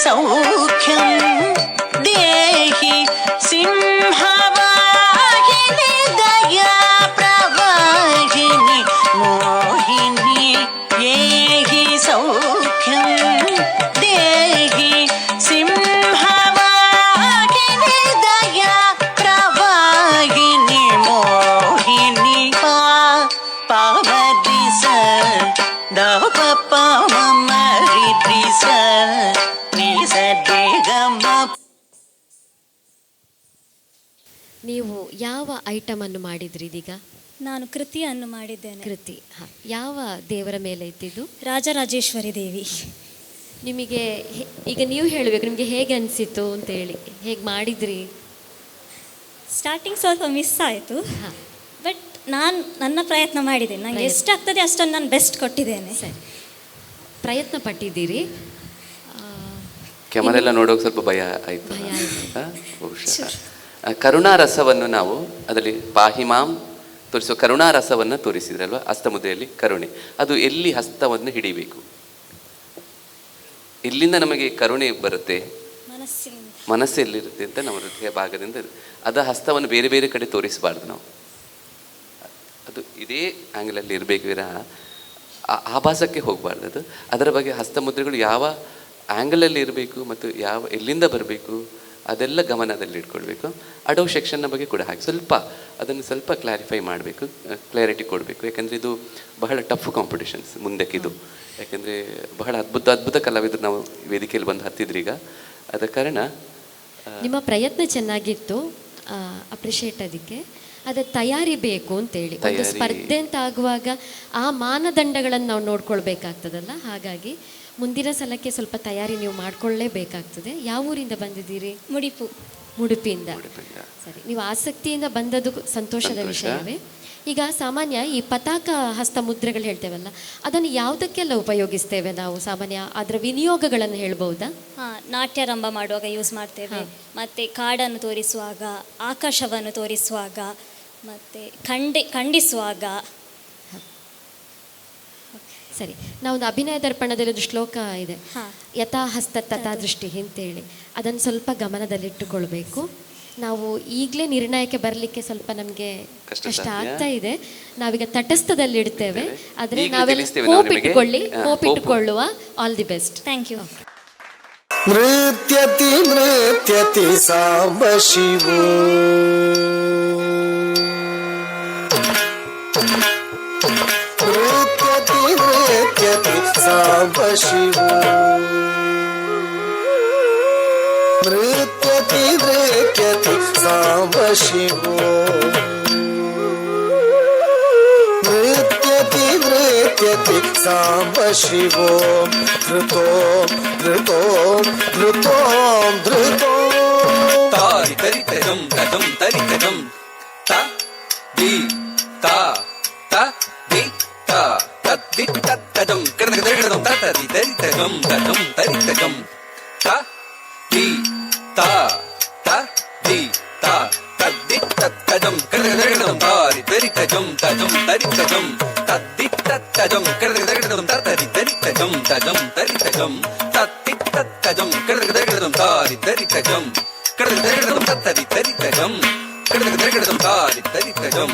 सौख्यं देहि सिंहवाहिनी दया प्रवाहिनी मोहिनी येहि सौख्यं देहि सिंहवाहिनी दया प्रवाहिनी मोहिनी पावति स दप ममरि स नि स रे ग म. ನೀವು ಯಾವ ಐಟಮನ್ನು ಮಾಡಿದ್ರಿ ಇದೀಗ? ನಾನು ಕೃತಿಯನ್ನು ಮಾಡಿದ್ದೇನೆ. ಕೃತಿ, ಹಾಂ. ಯಾವ ದೇವರ ಮೇಲೆ ಇದ್ದಿದ್ದು? ರಾಜರಾಜೇಶ್ವರಿ ದೇವಿ. ನಿಮಗೆ ಈಗ ನೀವು ಹೇಳಬೇಕು, ನಿಮಗೆ ಹೇಗೆ ಅನಿಸಿತು ಅಂತೇಳಿ, ಹೇಗೆ ಮಾಡಿದ್ರಿ? ಸ್ಟಾರ್ಟಿಂಗ್ ಸ್ವಲ್ಪ ಮಿಸ್ ಆಯಿತು, ಬಟ್ ನಾನು ನನ್ನ ಪ್ರಯತ್ನ ಮಾಡಿದ್ದೇನೆ. ನನಗೆ ಎಷ್ಟಾಗ್ತದೆ ಅಷ್ಟನ್ನು ನಾನು ಬೆಸ್ಟ್ ಕೊಟ್ಟಿದ್ದೇನೆ. ಸರಿ, ಪ್ರಯತ್ನ ಪಟ್ಟಿದ್ದೀರಿ. ಕ್ಯಾಮರೆಲ್ಲ ನೋಡೋಕೆ ಸ್ವಲ್ಪ ಭಯ ಆಯಿತು ಬಹುಶಃ. ಕರುಣಾರಸವನ್ನು ನಾವು ಅದರಲ್ಲಿ ಪಾಹಿಮಾಂ ತೋರಿಸುವ ಕರುಣಾರಸವನ್ನು ತೋರಿಸಿದ್ರಲ್ವ, ಹಸ್ತಮುದ್ರೆಯಲ್ಲಿ ಕರುಣೆ. ಅದು ಎಲ್ಲಿ ಹಸ್ತವನ್ನು ಹಿಡಿಬೇಕು? ಇಲ್ಲಿಂದ ನಮಗೆ ಕರುಣೆ ಬರುತ್ತೆ, ಮನಸ್ಸೆಲ್ಲಿರುತ್ತೆ ಅಂತ ನಮ್ಮ ಹೃದಯ ಭಾಗದಿಂದ. ಅದ ಹಸ್ತವನ್ನು ಬೇರೆ ಬೇರೆ ಕಡೆ ತೋರಿಸಬಾರ್ದು ನಾವು. ಅದು ಇದೇ ಆ್ಯಂಗಲಲ್ಲಿ ಇರಬೇಕು, ವಿರಹ ಆಭಾಸಕ್ಕೆ ಹೋಗಬಾರ್ದು. ಅದು ಅದರ ಬಗ್ಗೆ ಹಸ್ತಮುದ್ರೆಗಳು ಯಾವ ಆ್ಯಂಗಲಲ್ಲಿ ಇರಬೇಕು ಮತ್ತು ಎಲ್ಲಿಂದ ಬರಬೇಕು ಅದೆಲ್ಲ ಗಮನದಲ್ಲಿ ಇಟ್ಕೊಳ್ಬೇಕು. ಅಡವ್ ಸೆಕ್ಷನ್ನ ಬಗ್ಗೆ ಕೂಡ ಹಾಗೆ ಅದನ್ನು ಸ್ವಲ್ಪ ಕ್ಲಾರಿಫೈ ಮಾಡಬೇಕು, ಕ್ಲಾರಿಟಿ ಕೊಡಬೇಕು. ಯಾಕಂದರೆ ಇದು ಬಹಳ ಟಫ್ ಕಾಂಪಿಟೇಷನ್ಸ್ ಮುಂದಕ್ಕಿದು. ಯಾಕೆಂದರೆ ಬಹಳ ಅದ್ಭುತ ಕಲಾವಿದರು ನಾವು ವೇದಿಕೆಯಲ್ಲಿ ಬಂದು ಹತ್ತಿದ್ರೀಗ. ಆದ ಕಾರಣ ನಿಮ್ಮ ಪ್ರಯತ್ನ ಚೆನ್ನಾಗಿತ್ತು, ಅಪ್ರಿಷಿಯೇಟ್. ಅದಕ್ಕೆ ಅದರ ತಯಾರಿ ಬೇಕು ಅಂತೇಳಿ, ಒಂದು ಸ್ಪರ್ಧೆ ಅಂತ ಆಗುವಾಗ ಆ ಮಾನದಂಡಗಳನ್ನು ನಾವು ನೋಡ್ಕೊಳ್ಬೇಕಾಗ್ತದಲ್ಲ. ಹಾಗಾಗಿ ಮುಂದಿನ ಸಲಕ್ಕೆ ಸ್ವಲ್ಪ ತಯಾರಿ ನೀವು ಮಾಡ್ಕೊಳ್ಳೇಬೇಕಾಗ್ತದೆ. ಯಾವ ಊರಿಂದ ಬಂದಿದ್ದೀರಿ? ಮುಡುಪಿಯಿಂದ. ಸರಿ, ನೀವು ಆಸಕ್ತಿಯಿಂದ ಬಂದದ್ದು ಸಂತೋಷದ ವಿಷಯವೇ. ಈಗ ಸಾಮಾನ್ಯ ಈ ಪತಾಕ ಹಸ್ತ ಮುದ್ರೆಗಳು ಹೇಳ್ತೇವಲ್ಲ, ಅದನ್ನು ಯಾವುದಕ್ಕೆಲ್ಲ ಉಪಯೋಗಿಸ್ತೇವೆ ನಾವು ಸಾಮಾನ್ಯ? ಅದರ ವಿನಿಯೋಗಗಳನ್ನು ಹೇಳ್ಬಹುದಾ? ನಾಟ್ಯಾರಂಭ ಮಾಡುವಾಗ ಯೂಸ್ ಮಾಡ್ತೇವೆ, ಮತ್ತು ಕಾಡನ್ನು ತೋರಿಸುವಾಗ, ಆಕಾಶವನ್ನು ತೋರಿಸುವಾಗ, ಮತ್ತು ಖಂಡಿಸುವಾಗ. ಸರಿ, ನಾವೊಂದು ಅಭಿನಯ ದರ್ಪಣದಲ್ಲಿ ಒಂದು ಶ್ಲೋಕ ಇದೆ, ಯಥಾ ಹಸ್ತ ತಥಾ ದೃಷ್ಟಿ ಅಂತೇಳಿ. ಅದನ್ನು ಸ್ವಲ್ಪ ಗಮನದಲ್ಲಿಟ್ಟುಕೊಳ್ಬೇಕು. ನಾವು ಈಗಲೇ ನಿರ್ಣಯಕ್ಕೆ ಬರಲಿಕ್ಕೆ ಸ್ವಲ್ಪ ನಮಗೆ ಕಷ್ಟ ಆಗ್ತಾ ಇದೆ. ನಾವೀಗ ತಟಸ್ಥದಲ್ಲಿ ಇಡ್ತೇವೆ, ಆದರೆ ನಾವೆಲ್ಲ ಹೋಪಿಟ್ಟುಕೊಳ್ಳುವ. All the best. Thank you. ನೃತ್ಯತಿ ನೃತ್ಯತಿ ಸಾಂಬ ಶಿವೋ ನೃತ್ಯತಿ ನೃತ್ಯತಿ ಸಾಂಬ ಶಿವೋ ನೃತ್ಯತಿ ನೃತ್ಯತಿ ಸಾಂಬ ಶಿವೋ ನೃತ್ಯತಿ ನೃತ್ಯತಿ ಸಾಂಬ ಶಿವೋ ಧೃತೋ ಧೃತೋ ಧೃತೋ ಧೃತೋ ತಾರಿ ತರಿ ತಜಂ ತಜಂ ತರಿ ತಜಂ ತ ದಿ ತ ತ ದಿ ತ ತದ್ದಿ ತಜಂ ಕರ್ನಕ ತರಿತಜಂ ತದಿ ತರಿ ತಜಂ ತಜಂ ತರಿ ತಜಂ ತ ದಿ ತ ತ ದಿ ತ ತದ್ದಿ ತಜಂ ಕರ್ನಕ ತರಿತಜಂ ತಾರಿ ತರಿ ತಜಂ ತಜಂ ತರಿ ತಜಂ ತದ್ದಿ ತಜಂ ಕರ್ನಕ ತರಿತಜಂ ತದಿ ತರಿ ತಜಂ ತಜಂ ತರಿ ತಜಂ ತತ್ತಿ ತಜಂ ಕರ್ನಕ ತರಿತಜಂ ತಾರಿ ತರಿ ತಜಂ ಕರ್ನಕ ತರಿತಜಂ ತದಿ ತರಿ ತಜಂ ಕರ್ನಕ ತರಿತಜಂ ತಾರಿ ತರಿ ತಜಂ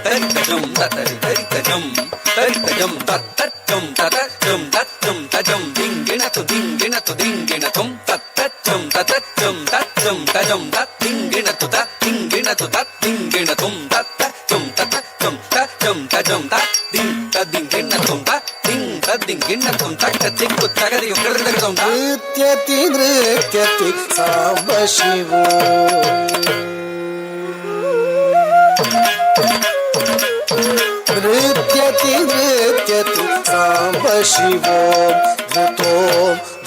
ತರಿ ತಜಂ ತದಿ ತರಿ ತಜಂ ತರಿ ತಜಂ ತತ್ತಂ ತತಂ ತತ್ತಂ ತಜಂ ದಿಂಗಿಣತು ದಿಂಗಿಣತು ದಿಂಗಿಣತಂ ತತ್ತಂ ತತಂ ತತ್ತಂ ತಜಂ ತತ್ತಿಂಗಿಣತು ತತ್ತಿಂಗಿಣತು ತತ್ತಿಂಗಿಣತಂ ತತ್ತಂ ತತಂ ತಜಂ ತಜಂ ತದಿಂ ತದಿಂಗಿಣತಂ ತತ್ತಿಂ ತದಿಂಗಿಣತಂ ತತ್ತತಿಕ್ಕು ತಗರಿಯು ಕರ್ನಕತಂ ನೃತ್ಯತಿ ನೃತ್ಯತಿ ಸಾಂಬ ಶಿವೋ ನೃತ್ಯತಿ ನೃತ್ಯತಿ ಸಾಂಬ ಶಿವೋ ಧೃತೋ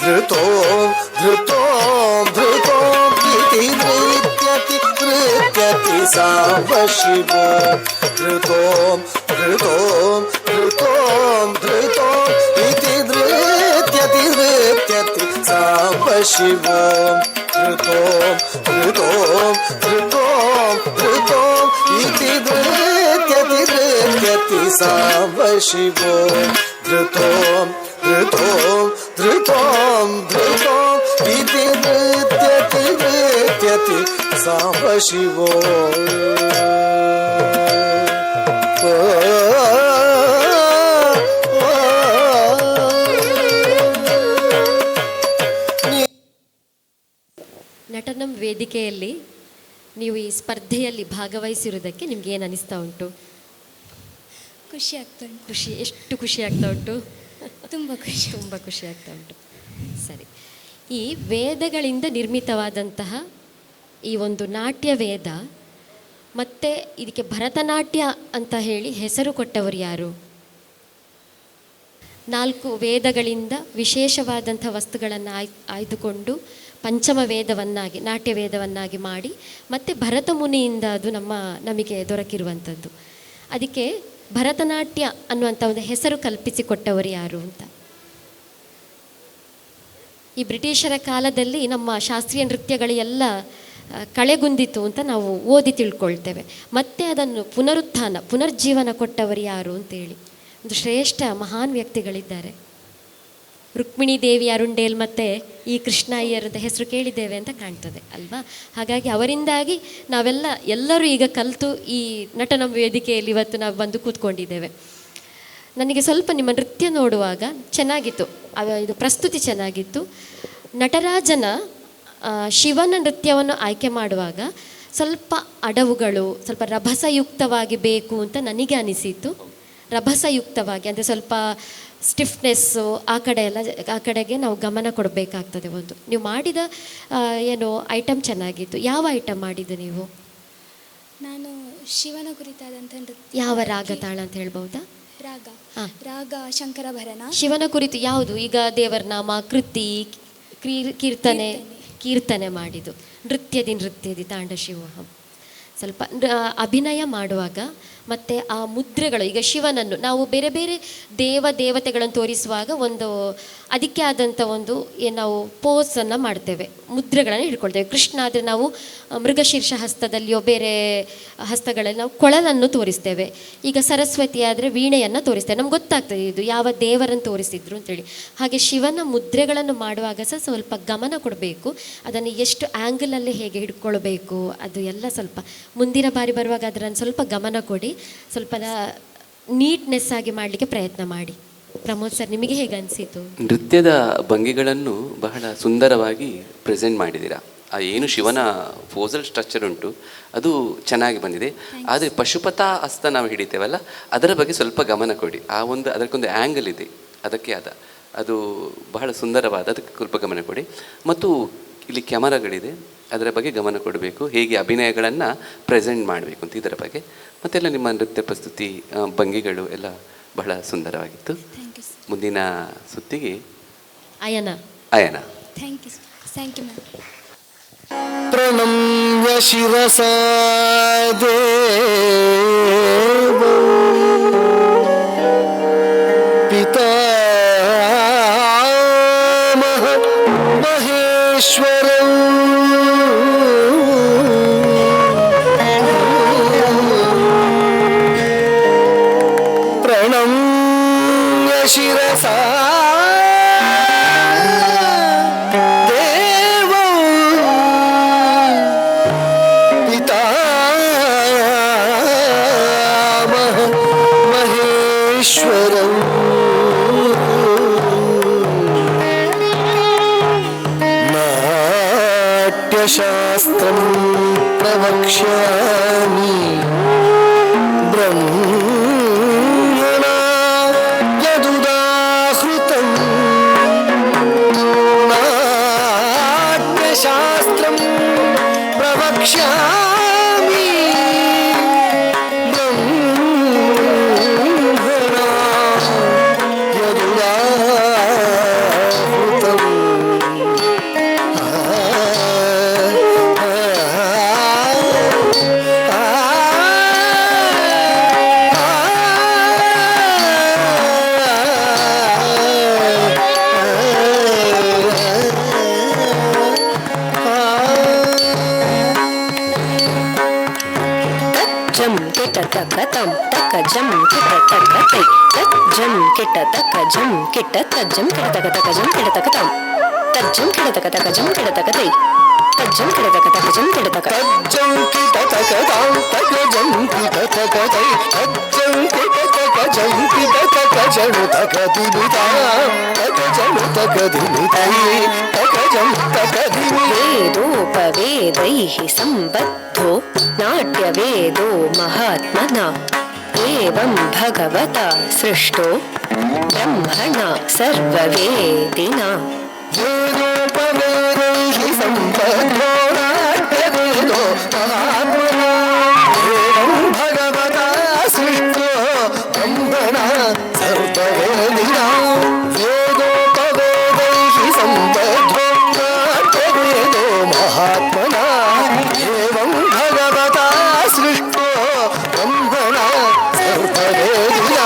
ಧೃತೋ ಧೃತೋ ಧೃತೋ ಇತಿ ನೃತ್ಯತಿ ನೃತ್ಯತಿ ಸಾಂಬ ಶಿವೋ ಧೃತೋ ಧೃತೋ ಧೃತೋ ಧೃತೋ ಇತಿ ನೃತ್ಯತಿ ನೃತ್ಯತಿ ಸಾಂಬ ಶಿವೋ ಧೃತೋ ಧೃತೋ ಧೃತೋ ಧೃತೋ ಇತಿ ನೃತ್ಯತಿ ನೃತ್ಯತಿ ಸಾಂಬ ಶಿವೋ ಧೃತೋ ಧೃತೋ ಧೃತೋ ಧೃತೋ ಇತಿ ಶಿವೋಯ ನಟನಂ ವೇದಿಕೆಯಲ್ಲಿ ನೀವು ಈ ಸ್ಪರ್ಧೆಯಲ್ಲಿ ಭಾಗವಹಿಸಿರುವುದಕ್ಕೆ ನಿಮ್ಗೆ ಏನು ಅನಿಸ್ತಾ ಉಂಟು? ಖುಷಿ ಆಗ್ತಾ ಉಂಟು. ಖುಷಿ, ಎಷ್ಟು ಖುಷಿ ಆಗ್ತಾ ಉಂಟು? ತುಂಬ ಖುಷಿ. ತುಂಬ ಖುಷಿ ಆಗ್ತಾ ಉಂಟು. ಸರಿ, ಈ ವೇದಗಳಿಂದ ನಿರ್ಮಿತವಾದಂತಹ ಈ ಒಂದು ನಾಟ್ಯ ವೇದ ಮತ್ತು ಇದಕ್ಕೆ ಭರತನಾಟ್ಯ ಅಂತ ಹೇಳಿ ಹೆಸರು ಕೊಟ್ಟವರು ಯಾರು? 4 ವೇದಗಳಿಂದ ವಿಶೇಷವಾದಂಥ ವಸ್ತುಗಳನ್ನು ಆಯ್ದುಕೊಂಡು ಪಂಚಮ ವೇದವನ್ನಾಗಿ, ನಾಟ್ಯ ವೇದವನ್ನಾಗಿ ಮಾಡಿ ಮತ್ತು ಭರತ ಮುನಿಯಿಂದ ಅದು ನಮಗೆ ದೊರಕಿರುವಂಥದ್ದು. ಅದಕ್ಕೆ ಭರತನಾಟ್ಯ ಅನ್ನುವಂಥ ಒಂದು ಹೆಸರು ಕಲ್ಪಿಸಿಕೊಟ್ಟವರು ಯಾರು ಅಂತ. ಈ ಬ್ರಿಟಿಷರ ಕಾಲದಲ್ಲಿ ನಮ್ಮ ಶಾಸ್ತ್ರೀಯ ನೃತ್ಯಗಳು ಎಲ್ಲ ಕಳೆಗುಂದಿತು ಅಂತ ನಾವು ಓದಿ ತಿಳ್ಕೊಳ್ತೇವೆ. ಮತ್ತೆ ಅದನ್ನು ಪುನರ್ಜೀವನ ಕೊಟ್ಟವರು ಯಾರು ಅಂತೇಳಿ ಒಂದು ಶ್ರೇಷ್ಠ ಮಹಾನ್ ವ್ಯಕ್ತಿಗಳಿದ್ದಾರೆ. ರುಕ್ಮಿಣಿ ದೇವಿ ಅರುಂಡೇಲ್ ಮತ್ತು ಈ ಕೃಷ್ಣ ಅಯ್ಯರ್ ಅಂತ ಹೆಸರು ಕೇಳಿದ್ದೇವೆ ಅಂತ ಕಾಣ್ತದೆ ಅಲ್ವಾ? ಹಾಗಾಗಿ ಅವರಿಂದಾಗಿ ಎಲ್ಲರೂ ಈಗ ಕಲಿತು ಈ ನಟನ ವೇದಿಕೆಯಲ್ಲಿ ಇವತ್ತು ನಾವು ಬಂದು ಕೂತ್ಕೊಂಡಿದ್ದೇವೆ. ನನಗೆ ಸ್ವಲ್ಪ ನಿಮ್ಮ ನೃತ್ಯ ನೋಡುವಾಗ ಚೆನ್ನಾಗಿತ್ತು, ಇದು ಪ್ರಸ್ತುತಿ ಚೆನ್ನಾಗಿತ್ತು. ನಟರಾಜನ ಶಿವನ ನೃತ್ಯವನ್ನು ಆಯ್ಕೆ ಮಾಡುವಾಗ ಸ್ವಲ್ಪ ಅಡವುಗಳು, ಸ್ವಲ್ಪ ರಭಸಯುಕ್ತವಾಗಿ ಬೇಕು ಅಂತ ನನಗೆ ಅನಿಸಿತು. ರಭಸಯುಕ್ತವಾಗಿ ಅಂದರೆ ಸ್ವಲ್ಪ ಸ್ಟಿಫ್ನೆಸ್ಸು ಆ ಕಡೆಗೆ ನಾವು ಗಮನ ಕೊಡಬೇಕಾಗ್ತದೆ. ಒಂದು ನೀವು ಮಾಡಿದ ಐಟಮ್ ಚೆನ್ನಾಗಿತ್ತು. ಯಾವ ಐಟಮ್ ಮಾಡಿದ್ದು ನೀವು? ನಾನು ಶಿವನ ಕುರಿತಾದಂಥ ನೃತ್ಯ. ಯಾವ ರಾಗ ತಾಳ ಅಂತ ಹೇಳ್ಬಹುದಾ? ರಾಗ ಶಂಕರಭರಣ. ಶಿವನ ಕುರಿತು ಯಾವುದು? ಈಗ ದೇವರನಾಮ, ಕೃತಿ, ಕೀರ್ತನೆ ಮಾಡಿದ್ದು. ನೃತ್ಯದಿ ತಾಂಡ ಶಿವೋಹಂ. ಸ್ವಲ್ಪ ಅಭಿನಯ ಮಾಡುವಾಗ ಮತ್ತು ಆ ಮುದ್ರೆಗಳು, ಈಗ ಶಿವನನ್ನು ನಾವು ಬೇರೆ ಬೇರೆ ದೇವತೆಗಳನ್ನು ತೋರಿಸುವಾಗ ಒಂದು ಅದಕ್ಕೆ ಆದಂಥ ನಾವು ಪೋಸನ್ನು ಮಾಡ್ತೇವೆ, ಮುದ್ರೆಗಳನ್ನು ಹಿಡ್ಕೊಳ್ತೇವೆ. ಕೃಷ್ಣ ಆದರೆ ನಾವು ಮೃಗಶೀರ್ಷ ಹಸ್ತದಲ್ಲಿಯೋ ಬೇರೆ ಹಸ್ತಗಳಲ್ಲಿ ನಾವು ಕೊಳಲನ್ನು ತೋರಿಸ್ತೇವೆ. ಈಗ ಸರಸ್ವತಿ ಆದರೆ ವೀಣೆಯನ್ನು ತೋರಿಸ್ತೇವೆ. ನಮ್ಗೆ ಗೊತ್ತಾಗ್ತದೆ ಇದು ಯಾವ ದೇವರನ್ನು ತೋರಿಸಿದ್ರು ಅಂತೇಳಿ. ಹಾಗೆ ಶಿವನ ಮುದ್ರೆಗಳನ್ನು ಮಾಡುವಾಗ ಸಹ ಸ್ವಲ್ಪ ಗಮನ ಕೊಡಬೇಕು. ಅದನ್ನು ಎಷ್ಟು ಆ್ಯಂಗಲಲ್ಲಿ ಹೇಗೆ ಹಿಡ್ಕೊಳ್ಬೇಕು ಅದು ಎಲ್ಲ ಸ್ವಲ್ಪ ಮುಂದಿನ ಬಾರಿ ಬರುವಾಗ ಅದನ್ನು ಸ್ವಲ್ಪ ಗಮನ ಕೊಡಿ, ಸ್ವಲ್ಪ ನೀಟ್ನೆಸ್ ಆಗಿ ಮಾಡಲಿಕ್ಕೆ ಪ್ರಯತ್ನ ಮಾಡಿ. ಪ್ರಮೋದ್ ಸರ್, ನಿಮಗೆ ಹೇಗೆ ಅನಿಸಿತು? ನೃತ್ಯದ ಭಂಗಿಗಳನ್ನು ಬಹಳ ಸುಂದರವಾಗಿ ಪ್ರೆಸೆಂಟ್ ಮಾಡಿದ್ದೀರಾ. ಆ ಏನು ಶಿವನ ಫೋಸಲ್ ಸ್ಟ್ರಕ್ಚರ್ ಉಂಟು ಅದು ಚೆನ್ನಾಗಿ ಬಂದಿದೆ. ಆದರೆ ಪಶುಪತ ಹಸ್ತ ನಾವು ಹಿಡಿತೇವಲ್ಲ ಅದರ ಬಗ್ಗೆ ಸ್ವಲ್ಪ ಗಮನ ಕೊಡಿ. ಅದಕ್ಕೊಂದು ಆ್ಯಂಗಲ್ ಇದೆ, ಅದಕ್ಕೆ ಅದು ಬಹಳ ಸುಂದರವಾದ, ಅದಕ್ಕೆ ಸ್ವಲ್ಪ ಗಮನ ಕೊಡಿ. ಮತ್ತು ಇಲ್ಲಿ ಕ್ಯಾಮರಾಗಳಿದೆ, ಅದರ ಬಗ್ಗೆ ಗಮನ ಕೊಡಬೇಕು. ಹೇಗೆ ಅಭಿನಯಗಳನ್ನು ಪ್ರೆಸೆಂಟ್ ಮಾಡಬೇಕು ಅಂತ ಇದರ ಬಗ್ಗೆ. ಮತ್ತೆಲ್ಲ ನಿಮ್ಮ ನೃತ್ಯ ಪ್ರಸ್ತುತಿ ಭಂಗಿಗಳು ಎಲ್ಲ ಬಹಳ ಸುಂದರವಾಗಿತ್ತು. ಮುಂದಿನ ಸುತ್ತಿಗೆ ಅಯನ. Thank you ma'am. ಪ್ರಣಮ್ಯ ಶಿರಸಾ ದೇವ ಪಿತಾಮಹ ಮಹೇಶ್ವರಂ ಪ್ರಣಮ್ಯ ಶಿರಸಾ शास्त्रं प्रवक्ष्यामि ब्रह्मणा यदुदाहृतं नाट्यशास्त्रं प्रवक्ष्यामि ब्रह्मणा यदुदाहृतं तकतम तकजम किट तकतै तकजम किट तकजम किट तकजम किट तकतकजम किट तकतम तकजम किट तकतकजम किट तकतै ತಜ್ಜಂ ಕಿಡತಕ ತಕಜಂ ಕಿಡತಕ ತಜ್ಜಂ ಕಿಟತಕ ತಕಜಂ ಕಿಟತಕೈ ತಜ್ಜಂ ಕಿಟತಕ ಜಂ ಕಿಟತಕ ಜನು ತಕದಿಮಿತ ತಕಜನು ತಕದಿಮಿತೈ ತಕಜಂ ತಕದಿಮಿ ವೇದೋಪವೇದೈಃ ಸಂಬದ್ಧೋ ನಾಟ್ಯವೇದೋ ಮಹಾತ್ಮನಾ ಏವಂ ಭಗವತಾ ಸೃಷ್ಟೋ ಬ್ರಹ್ಮಣ ಸರ್ವವೇದಿನಾ ವೇದೋಪವೇದೈಃ ಸಂಬದ್ಧೋ ನಾಟ್ಯವೇದೋ ಮಹಾತ್ಮನಾ ಏವಂ ಭಗವತಾ ಸೃಷ್ಟೋ ಬ್ರಹ್ಮಣ ಸರ್ವವೇದಿನಾ ವೇದೋಪವೇದೈಃ ಸಂಬದ್ಧೋ ನಾಟ್ಯವೇದೋ ಮಹಾತ್ಮನಾ ಏವಂ ಭಗವತಾ ಸೃಷ್ಟೋ ಬ್ರಹ್ಮಣ ಸರ್ವವೇದಿನಾ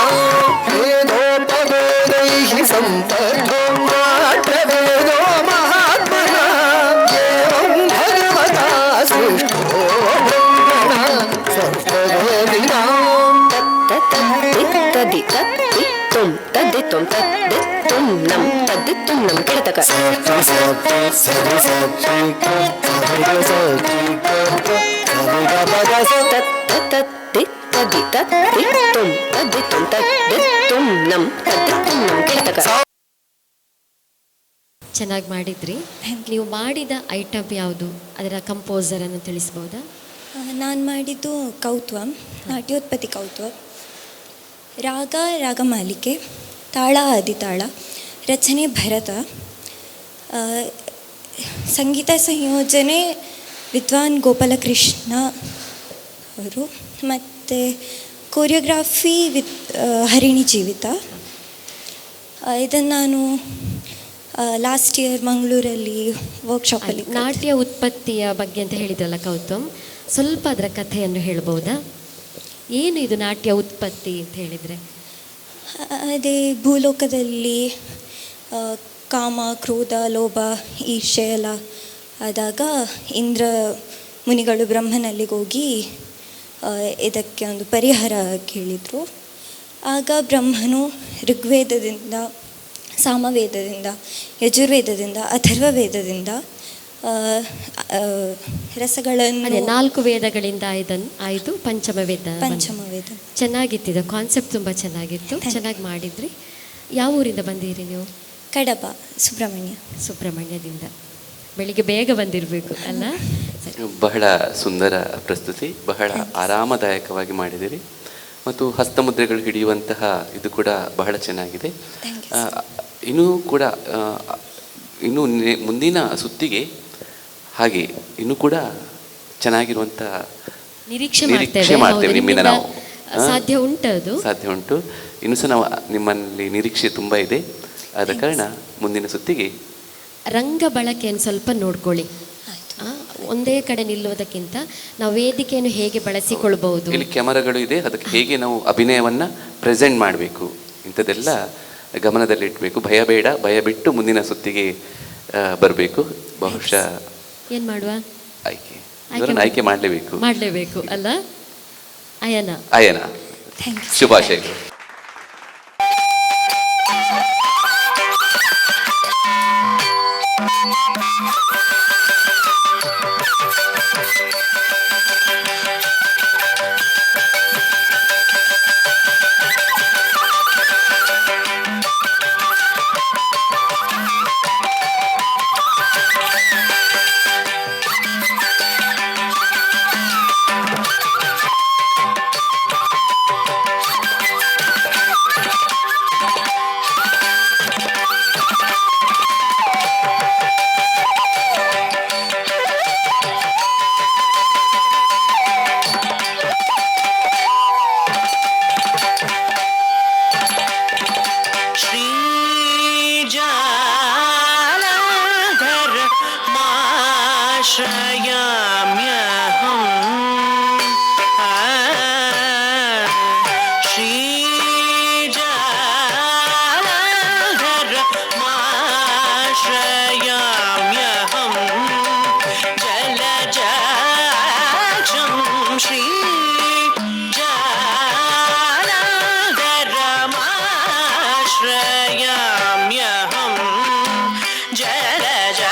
ವೇದೋಪವೇದೈಃ ಸಂಬದ್ಧೋ ನಾಟ್ಯವೇದೋ ಮಹಾತ್ಮನಾ ಏವಂ ಭಗವತಾ ಸೃಷ್ಟೋ ಬ್ರಹ್ಮಣ ಸರ್ವವೇದಿನಾ ತದಿ ತತ್ತಿತ್ತುಂ ತದ್ದಿತ್ತುಂ ತದ್ದಿತ್ತುಂ ನಂ ತದ್ದಿತ್ತುಂ ನಂ ಕಿಡತಕ ತತ್ತಿ ತದಿ ತತ್ತಿತ್ತುಂ ತದ್ದಿತ್ತುಂ ತದ್ದಿತ್ತುಂ ನಂ ತದ್ದಿತ್ತುಂ ನಂ ಕಿಡತಕ. ಚೆನ್ನಾಗಿ ಮಾಡಿದ್ರಿ. ನೀವು ಮಾಡಿದ ಐಟಮ್ ಯಾವುದು, ಅದರ ಕಂಪೋಸರ್ ಅನ್ನು ತಿಳಿಸ್ಬೋದಾ? ನಾನು ಮಾಡಿದ್ದು ಕೌತ್ವಂ, ನಾಟ್ಯೋತ್ಪತ್ತಿ ಕೌತ್ವಂ. ರಾಗ ರಾಗಮಾಲಿಕೆ, ತಾಳ ಆದಿತಾಳ, ರಚನೆ ಭರತ, ಸಂಗೀತ ಸಂಯೋಜನೆ ವಿದ್ವಾನ್ ಗೋಪಾಲಕೃಷ್ಣ ಅವರು, ಮತ್ತು ಕೊರಿಯೋಗ್ರಾಫಿ ಹರಿಣಿ ಜೀವಿತ. ಇದನ್ನು ನಾನು ಲಾಸ್ಟ್ ಇಯರ್ ಮಂಗಳೂರಲ್ಲಿ ವರ್ಕ್ಶಾಪಲ್ಲಿ. ನಾಟ್ಯ ಉತ್ಪತ್ತಿಯ ಬಗ್ಗೆ ಅಂತ ಹೇಳಿದ್ರಲ್ಲ ಕೌತಮ್, ಸ್ವಲ್ಪ ಅದರ ಕಥೆಯನ್ನು ಹೇಳ್ಬೋದಾ? ಏನು ಇದು ನಾಟ್ಯ ಉತ್ಪತ್ತಿ ಅಂತ ಹೇಳಿದರೆ? ಅದೇ ಭೂಲೋಕದಲ್ಲಿ ಕಾಮ, ಕ್ರೋಧ, ಲೋಭ, ಈರ್ಷೆ ಎಲ್ಲ ಆದಾಗ ಇಂದ್ರ ಮುನಿಗಳು ಬ್ರಹ್ಮನಲ್ಲಿಗೆ ಹೋಗಿ ಇದಕ್ಕೆ ಒಂದು ಪರಿಹಾರ ಕೇಳಿದರು. ಆಗ ಬ್ರಹ್ಮನು ಋಗ್ವೇದದಿಂದ, ಸಾಮವೇದದಿಂದ, ಯಜುರ್ವೇದದಿಂದ, ಅಥರ್ವವೇದದಿಂದ ರಸಗಳನ್ನು, ಅದೇ 4 ವೇದಗಳಿಂದ ಆಯಿತು ಪಂಚಮವೇದ. ಚೆನ್ನಾಗಿತ್ತು, ಕಾನ್ಸೆಪ್ಟ್ ತುಂಬ ಚೆನ್ನಾಗಿತ್ತು, ಚೆನ್ನಾಗಿ ಮಾಡಿದ್ರಿ. ಯಾವ ಊರಿಂದ ಬಂದಿರಿ ನೀವು? ಕಡಬ, ಸುಬ್ರಹ್ಮಣ್ಯದಿಂದ. ಬೆಳಿಗ್ಗೆ ಬೇಗ ಬಂದಿರಬೇಕು ಅಲ್ಲ? ಬಹಳ ಸುಂದರ ಪ್ರಸ್ತುತಿ, ಬಹಳ ಆರಾಮದಾಯಕವಾಗಿ ಮಾಡಿದಿರಿ. ಮತ್ತು ಹಸ್ತಮುದ್ರೆಗಳು ಹಿಡಿಯುವಂತಹ ಇದು ಕೂಡ ಬಹಳ ಚೆನ್ನಾಗಿದೆ. ಇನ್ನೂ ಮುಂದಿನ ಸುತ್ತಿಗೆ ಹಾಗೆ ಇನ್ನೂ ಕೂಡ ಚೆನ್ನಾಗಿರುವಂಥ ನಿರೀಕ್ಷೆ ಮಾಡ್ತೇವೆ ನಿಮ್ಮಿಂದ. ನಾವು ಸಾಧ್ಯ ಉಂಟು. ಇನ್ನೂ ಸಹ ನಾವು ನಿಮ್ಮಲ್ಲಿ ನಿರೀಕ್ಷೆ ತುಂಬ ಇದೆ. ಆದ ಕಾರಣ ಮುಂದಿನ ಸುತ್ತಿಗೆ ರಂಗ ಬಳಕೆಯನ್ನು ಸ್ವಲ್ಪ ನೋಡ್ಕೊಳ್ಳಿ. ಒಂದೇ ಕಡೆ ನಿಲ್ಲುವುದಕ್ಕಿಂತ ನಾವು ವೇದಿಕೆಯನ್ನು ಹೇಗೆ ಬಳಸಿಕೊಳ್ಬಹುದು, ಇಲ್ಲಿ ಕ್ಯಾಮರಾಗಳು ಇದೆ, ಅದಕ್ಕೆ ಹೇಗೆ ನಾವು ಅಭಿನಯವನ್ನು ಪ್ರೆಸೆಂಟ್ ಮಾಡಬೇಕು, ಇಂಥದ್ದೆಲ್ಲ ಗಮನದಲ್ಲಿಡಬೇಕು. ಭಯ ಬೇಡ, ಭಯ ಬಿಟ್ಟು ಮುಂದಿನ ಸುತ್ತಿಗೆ ಬರಬೇಕು. ಬಹುಶಃ ಏನು ಮಾಡುವ, ಆಯ್ಕೆ ಮಾಡಲೇಬೇಕು ಅಲ್ಲ? ಅಯನ ಶುಭಾಶಯಗಳು. श्रयाम्यहं जलजाक्षं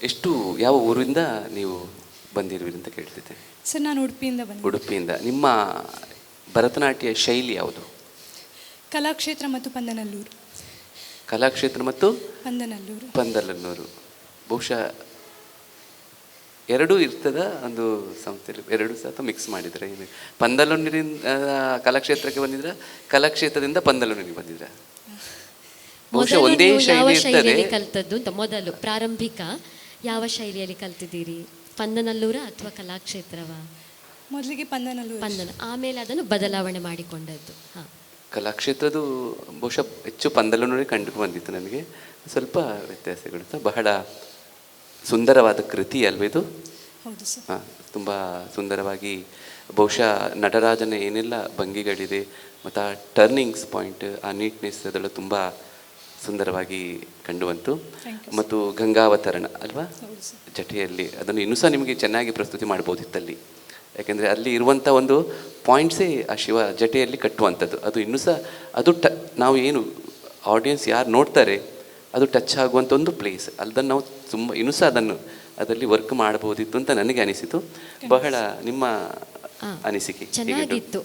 ಎಷ್ಟು ಯಾವ ಊರಿಂದ ನೀವು ಬಂದಿರುವಿರಿ ಅಂತ ಕೇಳ್ತಿದ್ದೆ? ಸರ್ ನಾನು ಉಡುಪಿಯಿಂದ ಬಂದೆ. ಉಡುಪಿಯಿಂದ. ನಿಮ್ಮ ಭರತನಾಟ್ಯ ಶೈಲಿ ಯಾವುದು? ಕಲಾಕ್ಷೇತ್ರ ಮತ್ತು ಪಂದನಲ್ಲೂರು. ಕಲಾಕ್ಷೇತ್ರ ಮತ್ತು ಪಂದನಲ್ಲೂರು. ಪಂದನಲ್ಲೂರು ಬಹುಶಃ ಎರಡೂ ಇರ್ತದ ಒಂದು ಸಂಸ್ಥೆಯಲ್ಲಿ, ಎರಡು ಸಹ ಮಿಕ್ಸ್ ಮಾಡಿದ್ರೆ. ಪಂದಲೂರಿನಿಂದ ಕಲಾಕ್ಷೇತ್ರಕ್ಕೆ ಬಂದಿದ್ರ, ಕಲಾಕ್ಷೇತ್ರದಿಂದ ಪಂದಲೂರಿಗೆ ಬಂದಿದ್ರ? ಬಹುಶಃ ಒಂದೇ ಶೈಲಿ ಇರ್ತದೆ. ಕಲ್ತದ್ದು ಅಂತ ಮೊದಲು ಪ್ರಾರಂಭಿಕ ಯಾವ ಶೈಲಿಯಲ್ಲಿ ಕಲ್ತಿದ್ದೀರಿ? ಪಂದನಲ್ಲೂರ ಅಥವಾ ಕಲಾಕ್ಷೇತ್ರವ? ಮೊದಲಿಗೆ ಪಂದನಲ್ಲೂರು. ಪಂದನ, ಆಮೇಲೆ ಅದನ್ನು ಬದಲಾವಣೆ ಮಾಡಿಕೊಂಡದ್ದು. ಹಾಂ, ಕಲಾಕ್ಷೇತ್ರದ್ದು ಬಹುಶಃ ಹೆಚ್ಚು ಪಂದಲೂರಿಗೆ ಕಂಡು ಬಂದಿತ್ತು ನನಗೆ. ಸ್ವಲ್ಪ ವ್ಯತ್ಯಾಸಗಳು. ಬಹಳ ಸುಂದರವಾದ ಕೃತಿ ಅಲ್ವ ಇದು? ಹೌದು ಸರ್. ಹಾಂ, ತುಂಬ ಸುಂದರವಾಗಿ ಬಹುಶಃ ನಟರಾಜನ ಏನೆಲ್ಲ ಭಂಗಿಗಳಿದೆ ಮತ್ತು ಆ ಟರ್ನಿಂಗ್ಸ್ ಪಾಯಿಂಟ್, ಆ ನೀಟ್ನೆಸ್ ಅದೆಲ್ಲ ತುಂಬ ಸುಂದರವಾಗಿ ಕಂಡು ಬಂತು. ಮತ್ತು ಗಂಗಾವತರಣ ಅಲ್ವಾ ಜಟೆಯಲ್ಲಿ, ಅದನ್ನು ಇನ್ನೂ ಸಹ ನಿಮಗೆ ಚೆನ್ನಾಗಿ ಪ್ರಸ್ತುತಿ ಮಾಡ್ಬೋದಿತ್ತಲ್ಲಿ. ಯಾಕೆಂದರೆ ಅಲ್ಲಿ ಇರುವಂಥ ಒಂದು ಪಾಯಿಂಟ್ಸೇ ಆ ಶಿವ ಜಟೆಯಲ್ಲಿ ಕಟ್ಟುವಂಥದ್ದು. ಅದು ಇನ್ನೂ ಸಹ ಅದು ನಾವು ಏನು ಆಡಿಯನ್ಸ್ ಯಾರು ನೋಡ್ತಾರೆ ಅದು ಟಚ್ ಆಗುವಂಥ ಒಂದು ಪ್ಲೇಸ್. ಅದನ್ನು ನಾವು ತುಂಬ ಇನ್ನೂ ಸಹ ಅದರಲ್ಲಿ ವರ್ಕ್ ಮಾಡಬಹುದಿತ್ತು ಅಂತ ನನಗೆ ಅನಿಸಿತು. ಬಹಳ ನಿಮ್ಮ ಅನಿಸಿಕೆ? ಚೆನ್ನಾಗಿತ್ತು.